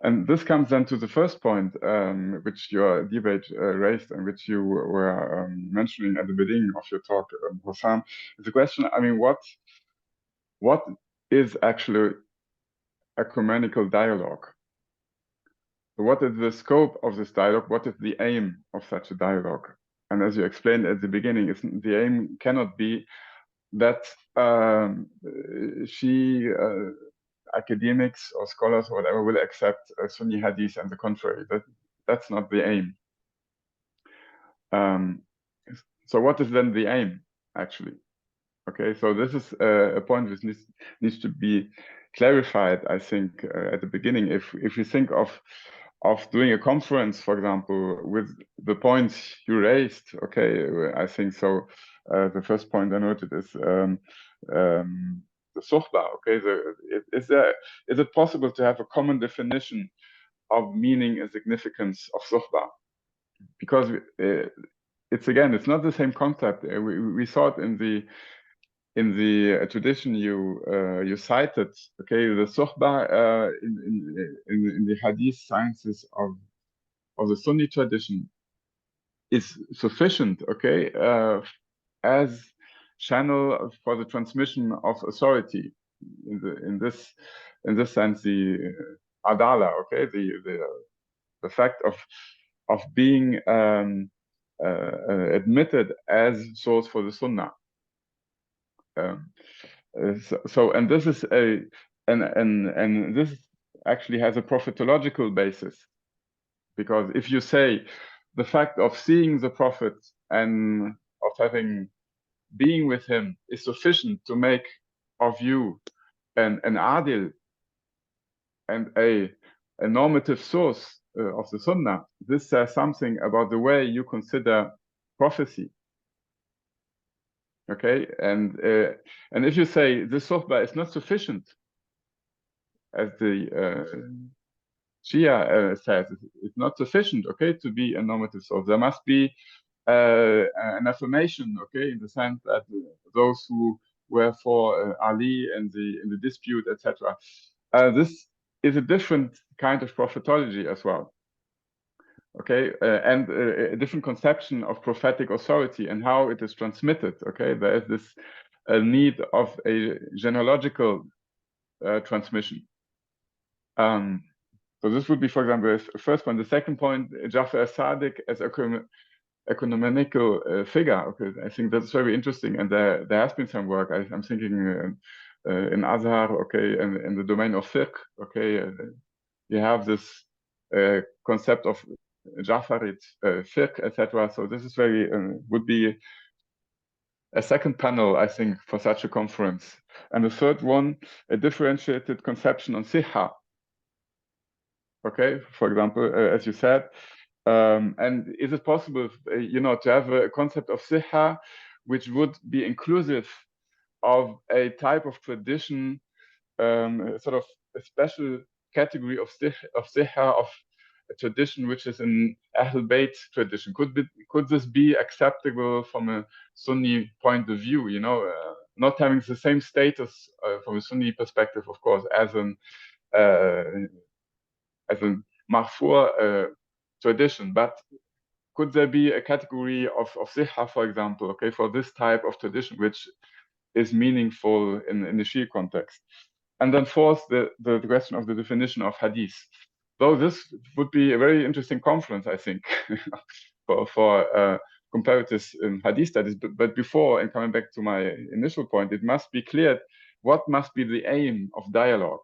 And this comes then to the first point, which your debate raised and which you were mentioning at the beginning of your talk, Hossam. It's a question, I mean, what is actually ecumenical dialogue? So what is the scope of this dialogue? What is the aim of such a dialogue? And as you explained at the beginning, the aim cannot be that academics or scholars or whatever will accept Sunni hadith and the contrary. That's not the aim. So what is then the aim, actually? Okay, so this is a point which needs to be clarified, I think, at the beginning. If we think of doing a conference, for example, with the points you raised, okay, I think so. The first point I noted is the suhbah. Okay, is it possible to have a common definition of meaning and significance of suhbah? Because it's not the same concept. We saw it in the tradition you cited. Okay, the suhbah in the hadith sciences of the Sunni tradition is sufficient, okay, as channel for the transmission of authority. In this sense, the adala, okay, the fact of being admitted as source for the Sunnah. And this is and this actually has a prophetological basis, because if you say the fact of seeing the prophet and of being with him is sufficient to make of you an adil and a normative source of the Sunnah, this says something about the way you consider prophecy. Okay, and if you say this sohbah is not sufficient, as the Shia says, it's not sufficient, okay, to be a normative source. There must be an affirmation, okay, in the sense that those who were for Ali and in the dispute, etc. This is a different kind of prophetology as well, okay, and a different conception of prophetic authority and how it is transmitted. Okay, there is this need of a genealogical transmission. So this would be, for example, the first point. The second point, Jafar as-Sadiq as ecumenical figure. Okay, I think that's very interesting, and there has been some work. I'm thinking in Azhar, okay, and in the domain of fiqh, okay, you have this concept of Jafarid fiqh, etc. So this is very would be a second panel, I think, for such a conference. And the third one, a differentiated conception on siha. Okay, for example, as you said, and is it possible, to have a concept of siha which would be inclusive of a type of tradition, sort of a special category of siha, of a tradition which is an Ahl Bayt tradition? Could this be acceptable from a Sunni point of view? Not having the same status from a Sunni perspective, of course, as a Marfu' tradition, but could there be a category of siha, for example, okay, for this type of tradition, which is meaningful in the Shia context? And then fourth, the question of the definition of hadith. So this would be a very interesting conference, I think, for comparative hadith studies. But before, and coming back to my initial point, it must be clear what must be the aim of dialogue.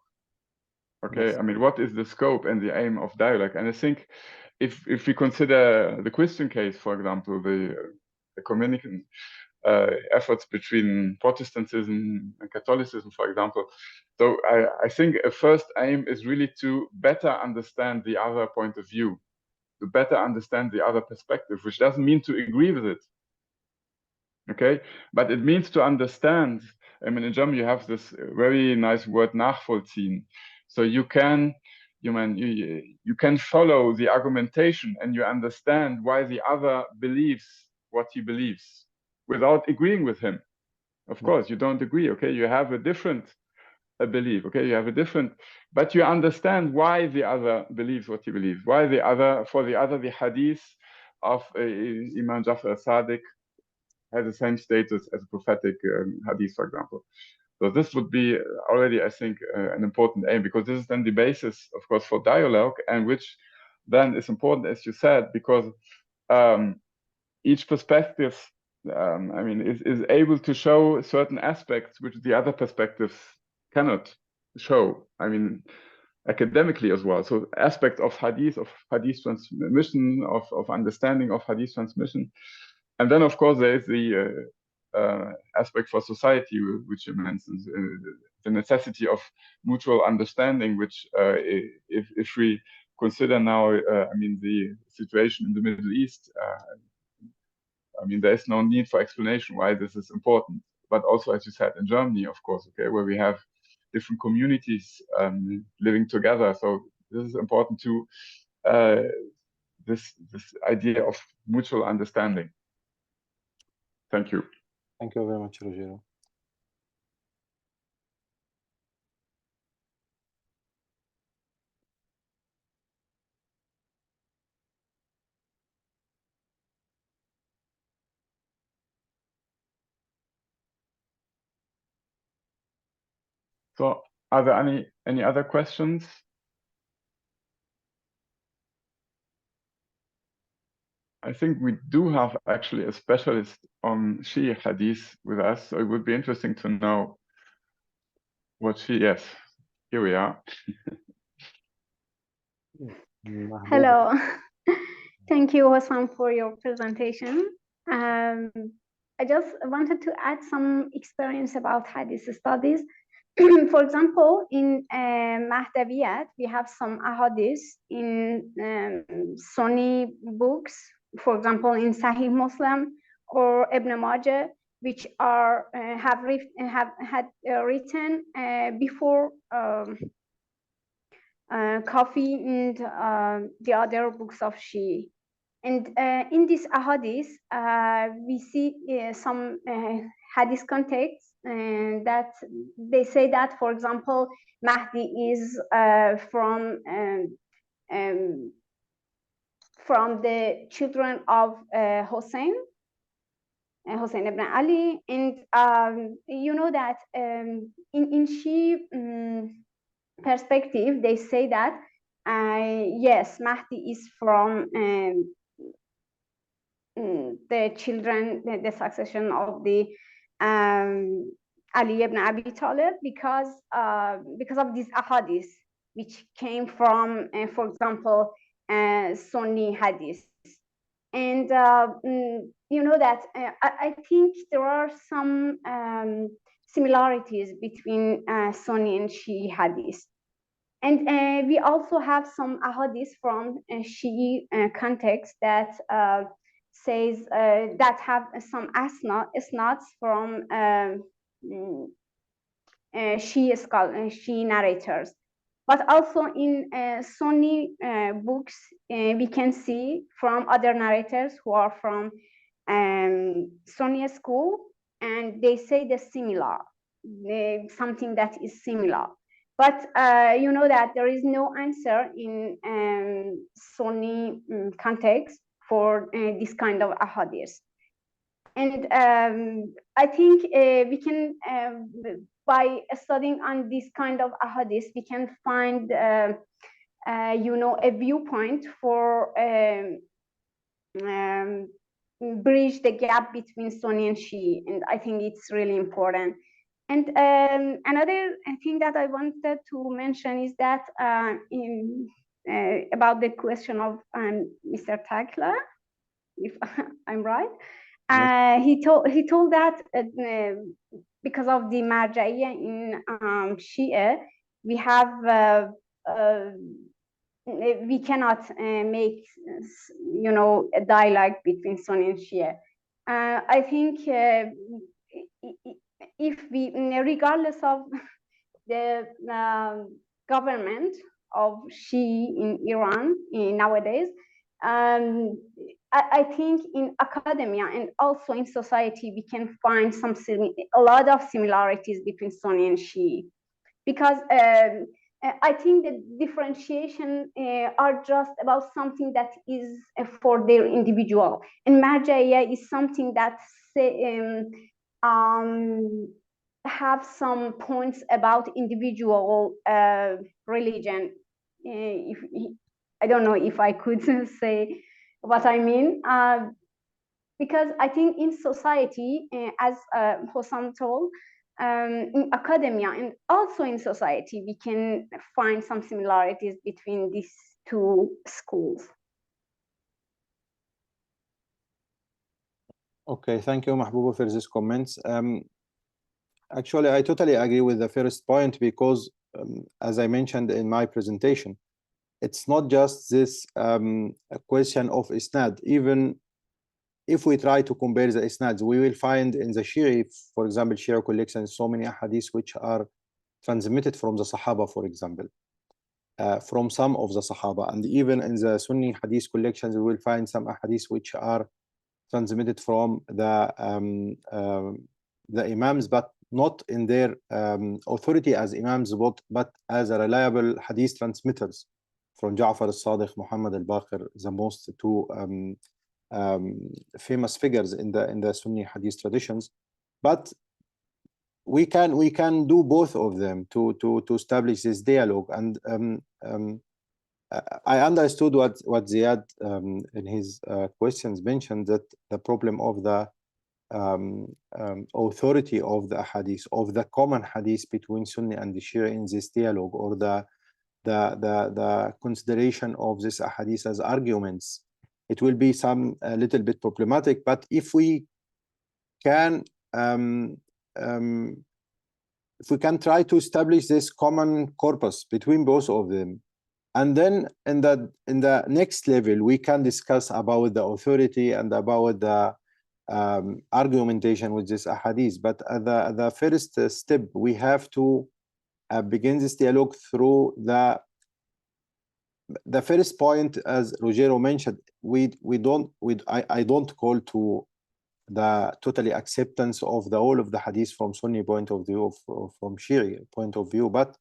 Okay, yes. I mean, what is the scope and the aim of dialogue? And I think if we consider the Christian case, for example, the ecumenical efforts between Protestantism and Catholicism, for example. So I think a first aim is really to better understand the other point of view, to better understand the other perspective, which doesn't mean to agree with it. Okay, but it means to understand. I mean, in German, you have this very nice word nachvollziehen. So you can follow the argumentation and you understand why the other believes what he believes without agreeing with him. Of course, you don't agree. Okay, you have a different belief. Okay, you have a different, but you understand why the other believes what he believes. Why the hadith of Imam Jafar as-Sadiq has the same status as a prophetic hadith, for example. So this would be already, I think, an important aim, because this is then the basis, of course, for dialogue, and which then is important, as you said, because each perspective, is able to show certain aspects which the other perspectives cannot show. I mean, academically as well. So aspects of hadith transmission, of understanding of hadith transmission. And then, of course, there is the aspect for society, which you mentioned, the necessity of mutual understanding, which if we consider now, the situation in the Middle East, there is no need for explanation why this is important. But also, as you said, in Germany, of course, okay, where we have different communities living together. So this is important to this idea of mutual understanding. Thank you. Thank you very much, Ruggero. So, are there any other questions? I think we do have actually a specialist on Shia Hadith with us, so it would be interesting to know what she, yes, here we are. Hello. Thank you, Hossam, for your presentation. I just wanted to add some experience about Hadith studies. For example, in Mahdaviyat, we have some ahadith in Sunni books, for example, in Sahih Muslim or Ibn Majah, which are have had written before Kafi and the other books of Shia. And in this ahadith, we see some hadith context that they say that, for example, Mahdi is from the children of Hussein ibn Ali, and you know that in Shia perspective, they say that yes, Mahdi is from the children, the succession of the Ali ibn Abi Talib, because of these ahadith, which came from, for example, Sunni hadith. And you know that I think there are some similarities between Sunni and Shia hadith. And we also have some ahadith from Shia context that says that have some isnads from Shia narrators. But also in Sunni books, we can see from other narrators who are from Sunni school, and they say the similar, something that is similar. But you know that there is no answer in Sunni context for this kind of ahadith. And I think we can, by studying on this kind of ahadith, we can find, you know, a viewpoint for bridge the gap between Sunni and Shia. And I think it's really important. And another thing that I wanted to mention is that about the question of Mr. Takla, if I'm right, he told that because of the marja'iyya in Shia, we have we cannot make, you know, a dialogue between Sunni and Shia. I think if we, regardless of the government of Shia in Iran nowadays, I think in academia and also in society, we can find a lot of similarities between Sunni and Shia, because I think the differentiation are just about something that is for their individual, and marja'iyya is something that have some points about individual religion. I don't know if I could say what I mean, because I think in society, as Hossam told, in academia and also in society, we can find some similarities between these two schools. Okay, thank you, Mahbouba, for these comments. Actually, I totally agree with the first point, because as I mentioned in my presentation, it's not just this a question of isnad. Even if we try to compare the isnads, we will find in the Shia, for example, Shia collections, so many hadiths which are transmitted from the Sahaba, for example, from some of the Sahaba. And even in the Sunni hadith collections, we will find some hadiths which are transmitted from the Imams, but not in their authority as Imams, but as a reliable hadith transmitters from Ja'far al-Sadiq, Muhammad al-Baqir, the most two famous figures in the Sunni hadith traditions. But we can do both of them to establish this dialogue. And I understood what Ziad in his questions mentioned, that the problem of the authority of the hadith, of the common hadith between Sunni and the Shia in this dialogue, or the consideration of this hadith as arguments. It will be a little bit problematic, but if we can try to establish this common corpus between both of them, and then in the next level we can discuss about the authority and about the argumentation with this ahadith. But the first step, we have to begin this dialogue through the first point, as Ruggero mentioned. I don't call to the totally acceptance of the whole of the hadith from Sunni point of view, from Shia point of view, but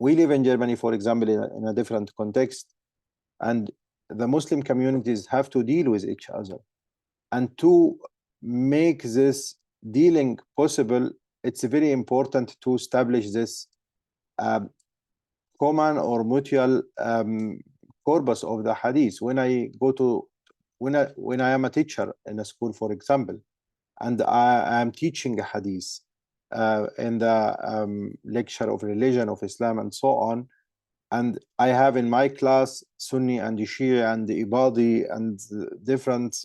we live in Germany, for example, in a different context, and the Muslim communities have to deal with each other. And to make this dealing possible, it's very important to establish this common or mutual corpus of the hadith. When I am a teacher in a school, for example, and I am teaching a hadith in the lecture of religion of Islam and so on, and I have in my class Sunni and Shia and Ibadi and different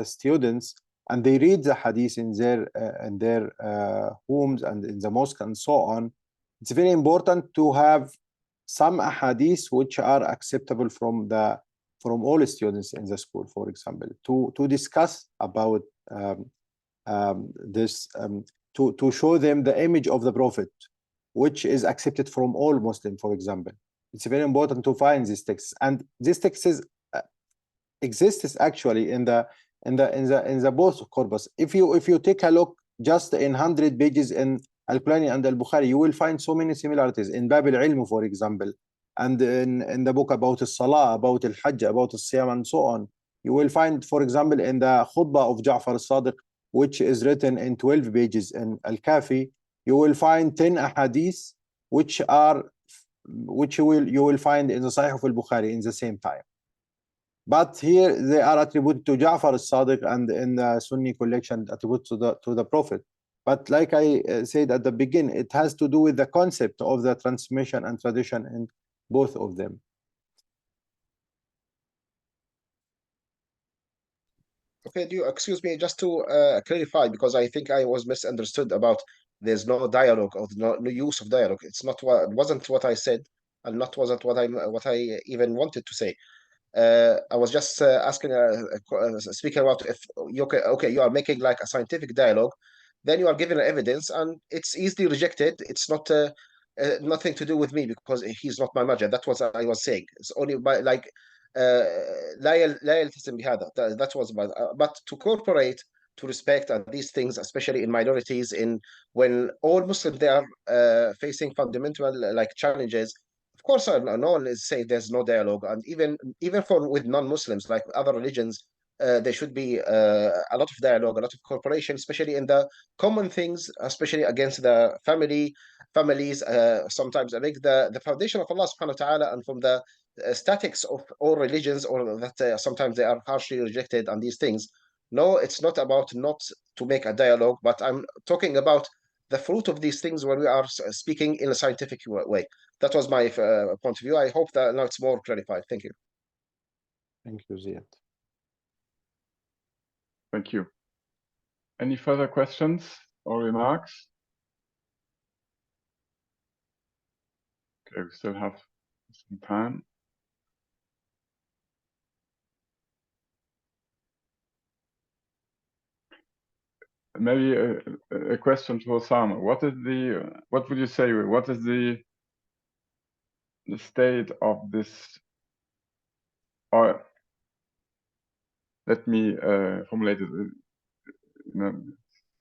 students, and they read the hadith in their homes and in the mosque and so on. It's very important to have some hadith which are acceptable from all students in the school, for example, to discuss about this, to show them the image of the Prophet, which is accepted from all Muslims, for example. It's very important to find these texts, and these texts exists actually in the both corpus. If you take a look just in 100 pages in Al-Qur'ani and Al-Bukhari, you will find so many similarities in Bab al-Ilm, for example, and in the book about Salah, about Al-Hajj, about Al-Siyam, and so on. You will find, for example, in the khutbah of Ja'far al-Sadiq, which is written in 12 pages in Al-Kafi, you will find 10 ahadith which you will find in the Sahih of Al-Bukhari in the same time. But here they are attributed to Ja'far al-Sadiq, and in the Sunni collection attributed to the Prophet. But like I said at the beginning, it has to do with the concept of the transmission and tradition in both of them. Okay, do you excuse me just to clarify, because I think I was misunderstood about there's no dialogue or no use of dialogue. It's not what, it wasn't what I said, and wasn't what I even wanted to say. I was just asking, speaking about if okay, you are making like a scientific dialogue, then you are given evidence, and it's easily rejected. It's not nothing to do with me because he's not my marja. That's what I was saying. It's only by like لا يلتزم بهذا. That was about, but to cooperate, to respect these things, especially in minorities, in when all Muslims they are facing fundamental like challenges. Of course, no one is saying there's no dialogue, and even for with non-Muslims like other religions, there should be a lot of dialogue, a lot of cooperation, especially in the common things, especially against the families. Sometimes I think the foundation of Allah Subhanahu wa Taala, and from the statics of all religions, or that sometimes they are harshly rejected on these things. No, it's not about not to make a dialogue, but I'm talking about the fruit of these things when we are speaking in a scientific way. That was my point of view. I hope that now it's more clarified. Thank you. Thank you, Ziad. Thank you. Any further questions or remarks? Okay, we still have some time. Maybe a question to Hossam. What would you say? What is the state of this? Or let me formulate it in a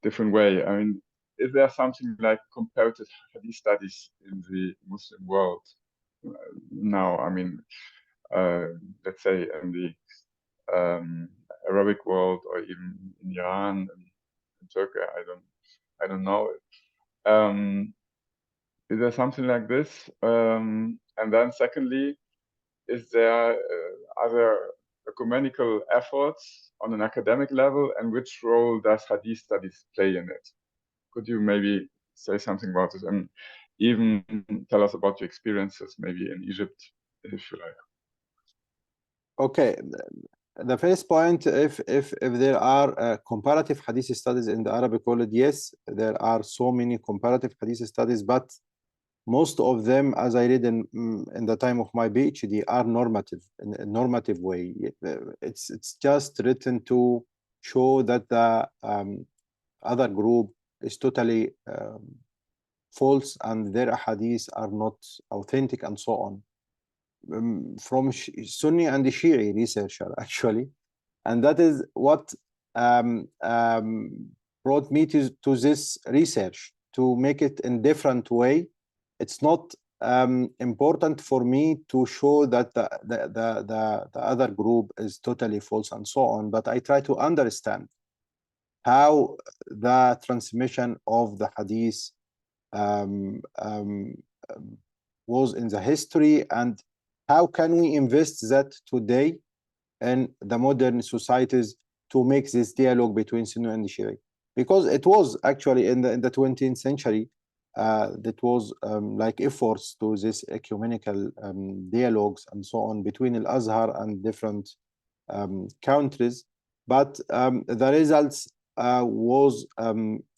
different way. I mean, is there something like comparative hadith studies in the Muslim world now? I mean, let's say in the Arabic world, or even in Iran and in Turkey. I don't know. Is there something like this? And then secondly, is there other ecumenical efforts on an academic level, and which role does Hadith studies play in it? Could you maybe say something about it, and even tell us about your experiences maybe in Egypt, if you like? Okay, the first point, if there are comparative Hadith studies in the Arabic world, yes, there are so many comparative Hadith studies, but most of them, as I read in the time of my PhD, are normative, in a normative way. It's just written to show that the other group is totally false and their hadiths are not authentic and so on. From Sunni and Shi'i researcher, actually. And that is what brought me to this research, to make it in different way. It's not important for me to show that the other group is totally false and so on, but I try to understand how the transmission of the hadith was in the history, and how can we invest that today in the modern societies to make this dialogue between Sunni and Shi'i. Because it was actually in the 20th century, that was like efforts to this ecumenical dialogues and so on between Al-Azhar and different countries. But the results was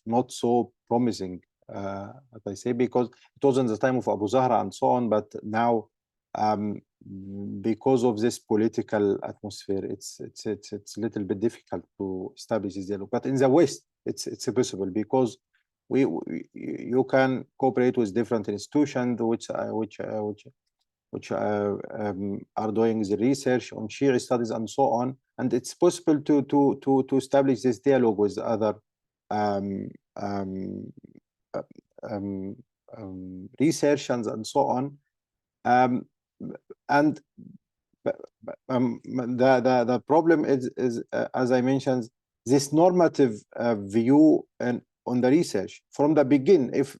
not so promising, as I say, because it was in the time of Abu Zahra and so on, but now because of this political atmosphere, it's a little bit difficult to establish this dialogue. But in the West, it's possible, because you can cooperate with different institutions which are doing the research on Shi'i studies and so on, and it's possible to establish this dialogue with other researchers and so on. And the problem is as I mentioned, this normative view on the research from the beginning. If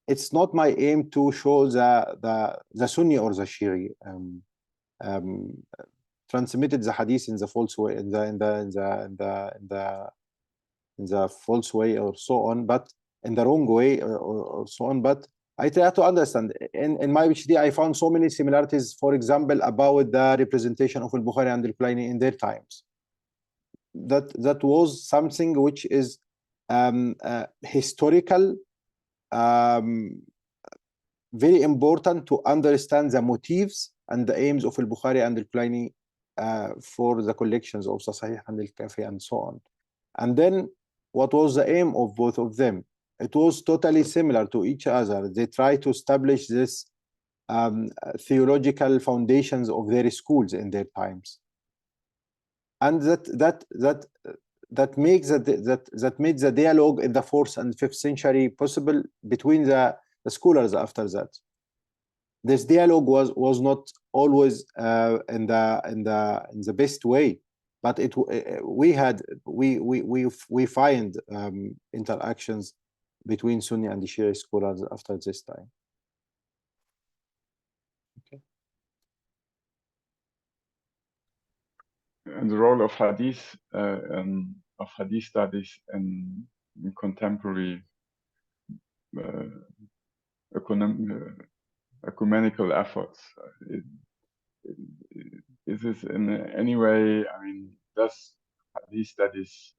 it's not my aim to show the Sunni or the Shi'i transmitted the hadith in the false way, in the false way or so on, but in the wrong way or so on. But I try to understand. In my PhD, I found so many similarities, for example, about the representation of Al-Bukhari and Al-Kulayni in their times. That was something which is historical, very important to understand the motives and the aims of Al-Bukhari and Al-Kulayni for the collections of Sahih and Al-Kafi and so on. And then what was the aim of both of them? It was totally similar to each other. They try to establish this theological foundations of their schools in their times, and that makes that made the dialogue in the 4th and 5th century possible between the scholars. After that, this dialogue was not always in the best way, but we find interactions between Sunni and Shi'i scholars after this time. Okay. And the role of hadith studies in contemporary ecumenical efforts. Is this in any way? I mean, does hadith studies,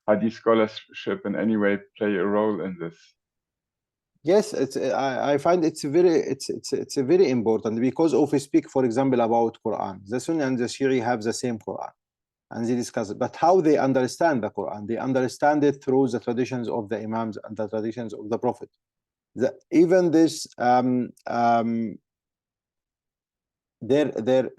hadith scholarship, in any way play a role in this? Yes, I find it's very important, because if we speak, for example, about Quran, the Sunni and the Shi'i have the same Quran, and they discuss it. But how they understand the Quran? They understand it through the traditions of the Imams and the traditions of the Prophet. Even this their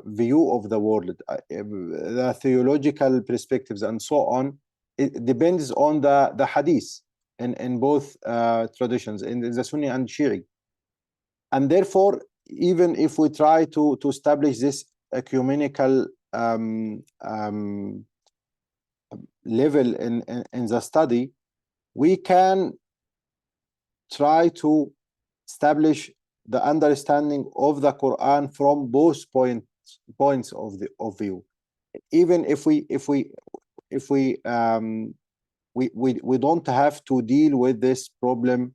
view of the world, the theological perspectives and so on, it depends on the hadith in both traditions, in the Sunni and Shi'i. And therefore, even if we try to establish this ecumenical level in the study, we can try to establish the understanding of the Quran from both points of view. Even if we don't have to deal with this problem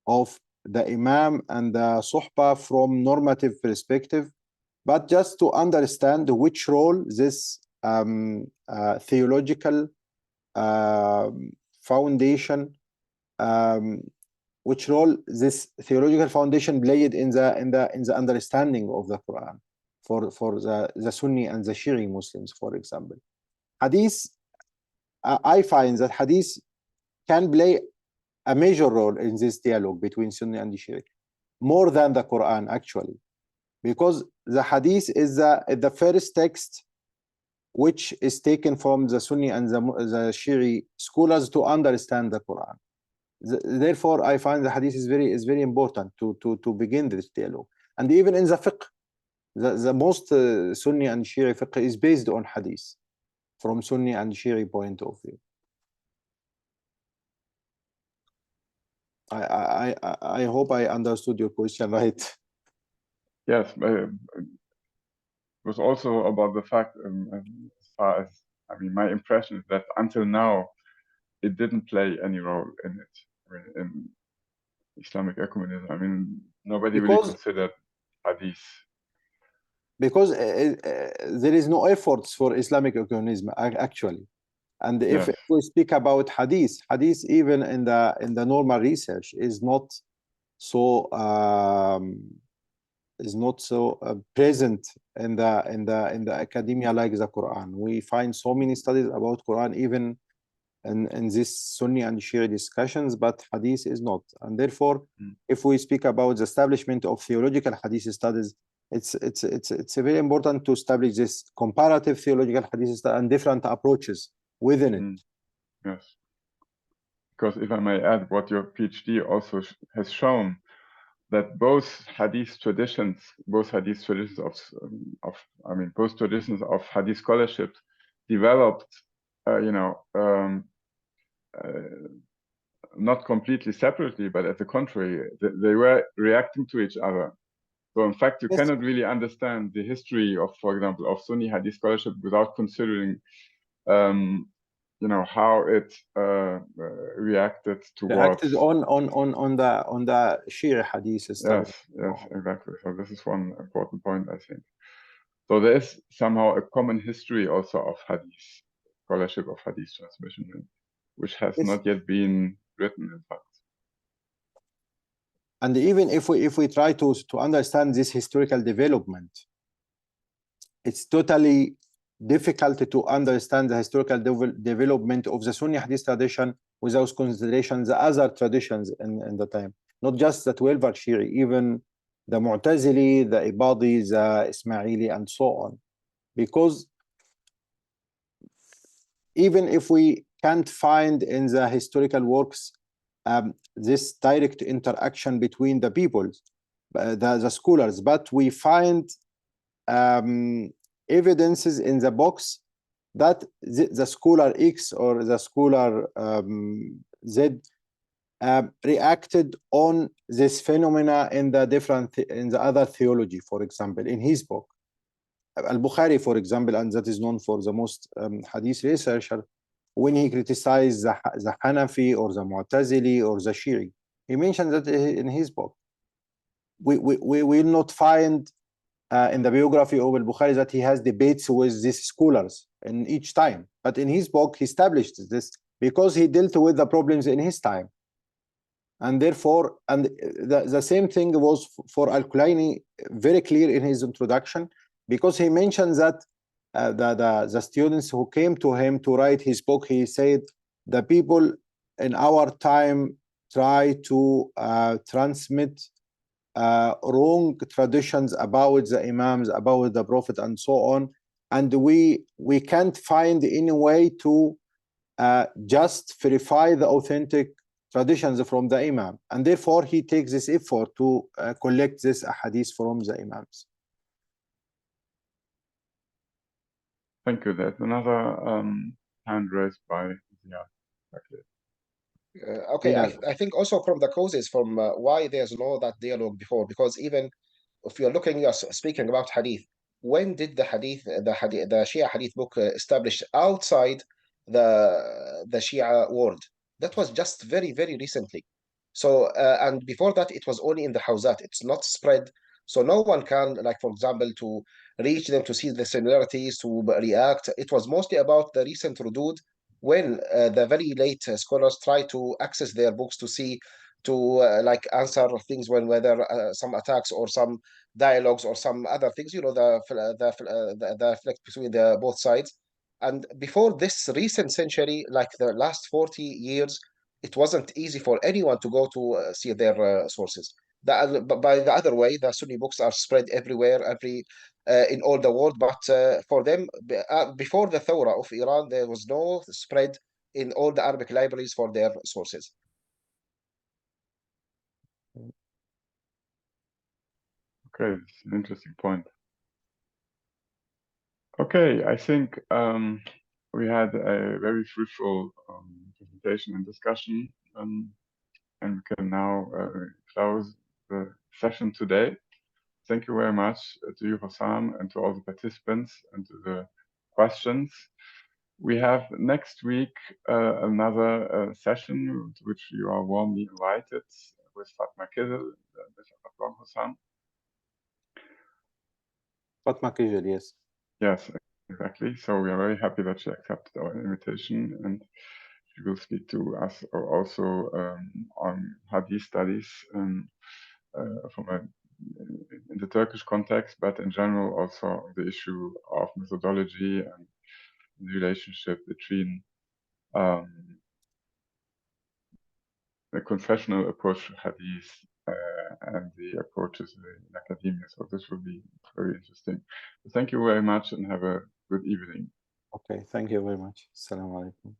of the Imam and the Suhbah from normative perspective, but just to understand which role this theological foundation, which role this theological foundation played in the understanding of the Quran for the Sunni and the Shi'i Muslims, for example. Hadith, I find that Hadith can play a major role in this dialogue between Sunni and Shi'i, more than the Quran actually, because the Hadith is the first text which is taken from the Sunni and the Shi'i scholars to understand the Quran. Therefore, I find the Hadith is very important to begin this dialogue. And even in the fiqh, the most Sunni and Shi'i fiqh is based on Hadith from Sunni and Shi'i point of view. I hope I understood your question right. Yes, it was also about the fact, as far as, I mean, my impression is that until now, it didn't play any role in it, I mean, in Islamic ecumenism. I mean, nobody really considered Hadith. Because there is no efforts for Islamic ecumenism actually. And if we speak about Hadith even in the normal research is not so present in the academia like the Quran. We find so many studies about Quran even in this Sunni and Shia discussions, but Hadith is not. And therefore, if we speak about the establishment of theological Hadith studies, it's very important to establish this comparative theological Hadith study and different approaches within it. Yes, because if I may add, what your PhD also has shown, that both Hadith traditions of Hadith scholarship developed, not completely separately, but at the contrary, they were reacting to each other. So in fact, you cannot really understand the history of, for example, of Sunni Hadith scholarship without considering, how it reacted towards on the Shia Hadith study. Yes, exactly. So this is one important point, I think. So there is somehow a common history also of Hadith scholarship, of Hadith transmission, which has not yet been written, in fact. And even if we try to understand this historical development, it's totally difficult to understand the historical development of the Sunni Hadith tradition without consideration the other traditions in the time, not just the 12 Shi'i, even the Mu'tazili, the Ibadi, the Ismaili, and so on. Because even if we can't find in the historical works this direct interaction between the peoples, the scholars, but we find evidences in the books that the scholar X or the scholar Z reacted on this phenomena in the other theology. For example, in his book, Al-Bukhari, for example, and that is known for the most Hadith researcher, when he criticized the Hanafi or the Mu'tazili or the Shi'i, he mentioned that in his book. We will not find in the biography of Al-Bukhari that he has debates with these scholars in each time. But in his book, he established this because he dealt with the problems in his time. And therefore, and the same thing was for Al-Kulaini, very clear in his introduction, because he mentions that the students who came to him to write his book, he said, the people in our time try to transmit wrong traditions about the Imams, about the Prophet, and so on. And we can't find any way to just verify the authentic traditions from the Imam. And therefore, he takes this effort to collect this hadith from the Imams. Thank you. There's another hand raised by Ziad. Okay, Yeah. I think also from the causes from why there's no that dialogue before, because even if you're looking speaking about hadith, when did the Shia hadith book established outside the Shia world? That was just very recently. So and before that it was only in the hawzat, it's not spread. So no one can, like for example, to reach them to see the similarities, to react. It was mostly about the recent rudud, when the very late scholars try to access their books to see, to like answer things when whether some attacks or some dialogues or some other things, you know, the flex between the both sides. And before this recent century, like the last 40 years, it wasn't easy for anyone to go to see their sources. But by the other way, the Sunni books are spread everywhere, in all the world. But for them, before the Thawra of Iran, there was no spread in all the Arabic libraries for their sources. Okay, it's an interesting point. Okay, I think we had a very fruitful presentation and discussion, and we can now close the session today. Thank you very much to you, Hossam, and to all the participants and to the questions. We have next week another session to which you are warmly invited with Fatma Kizil, Hossam. Fatma Kizil, yes. Yes, exactly. So we are very happy that she accepted our invitation, and she will speak to us also on Hadith studies from in the Turkish context, but in general also the issue of methodology and the relationship between the confessional approach to Hadith and the approaches in academia. So this will be very interesting. So thank you very much and have a good evening. Okay, thank you very much. Assalamu alaikum.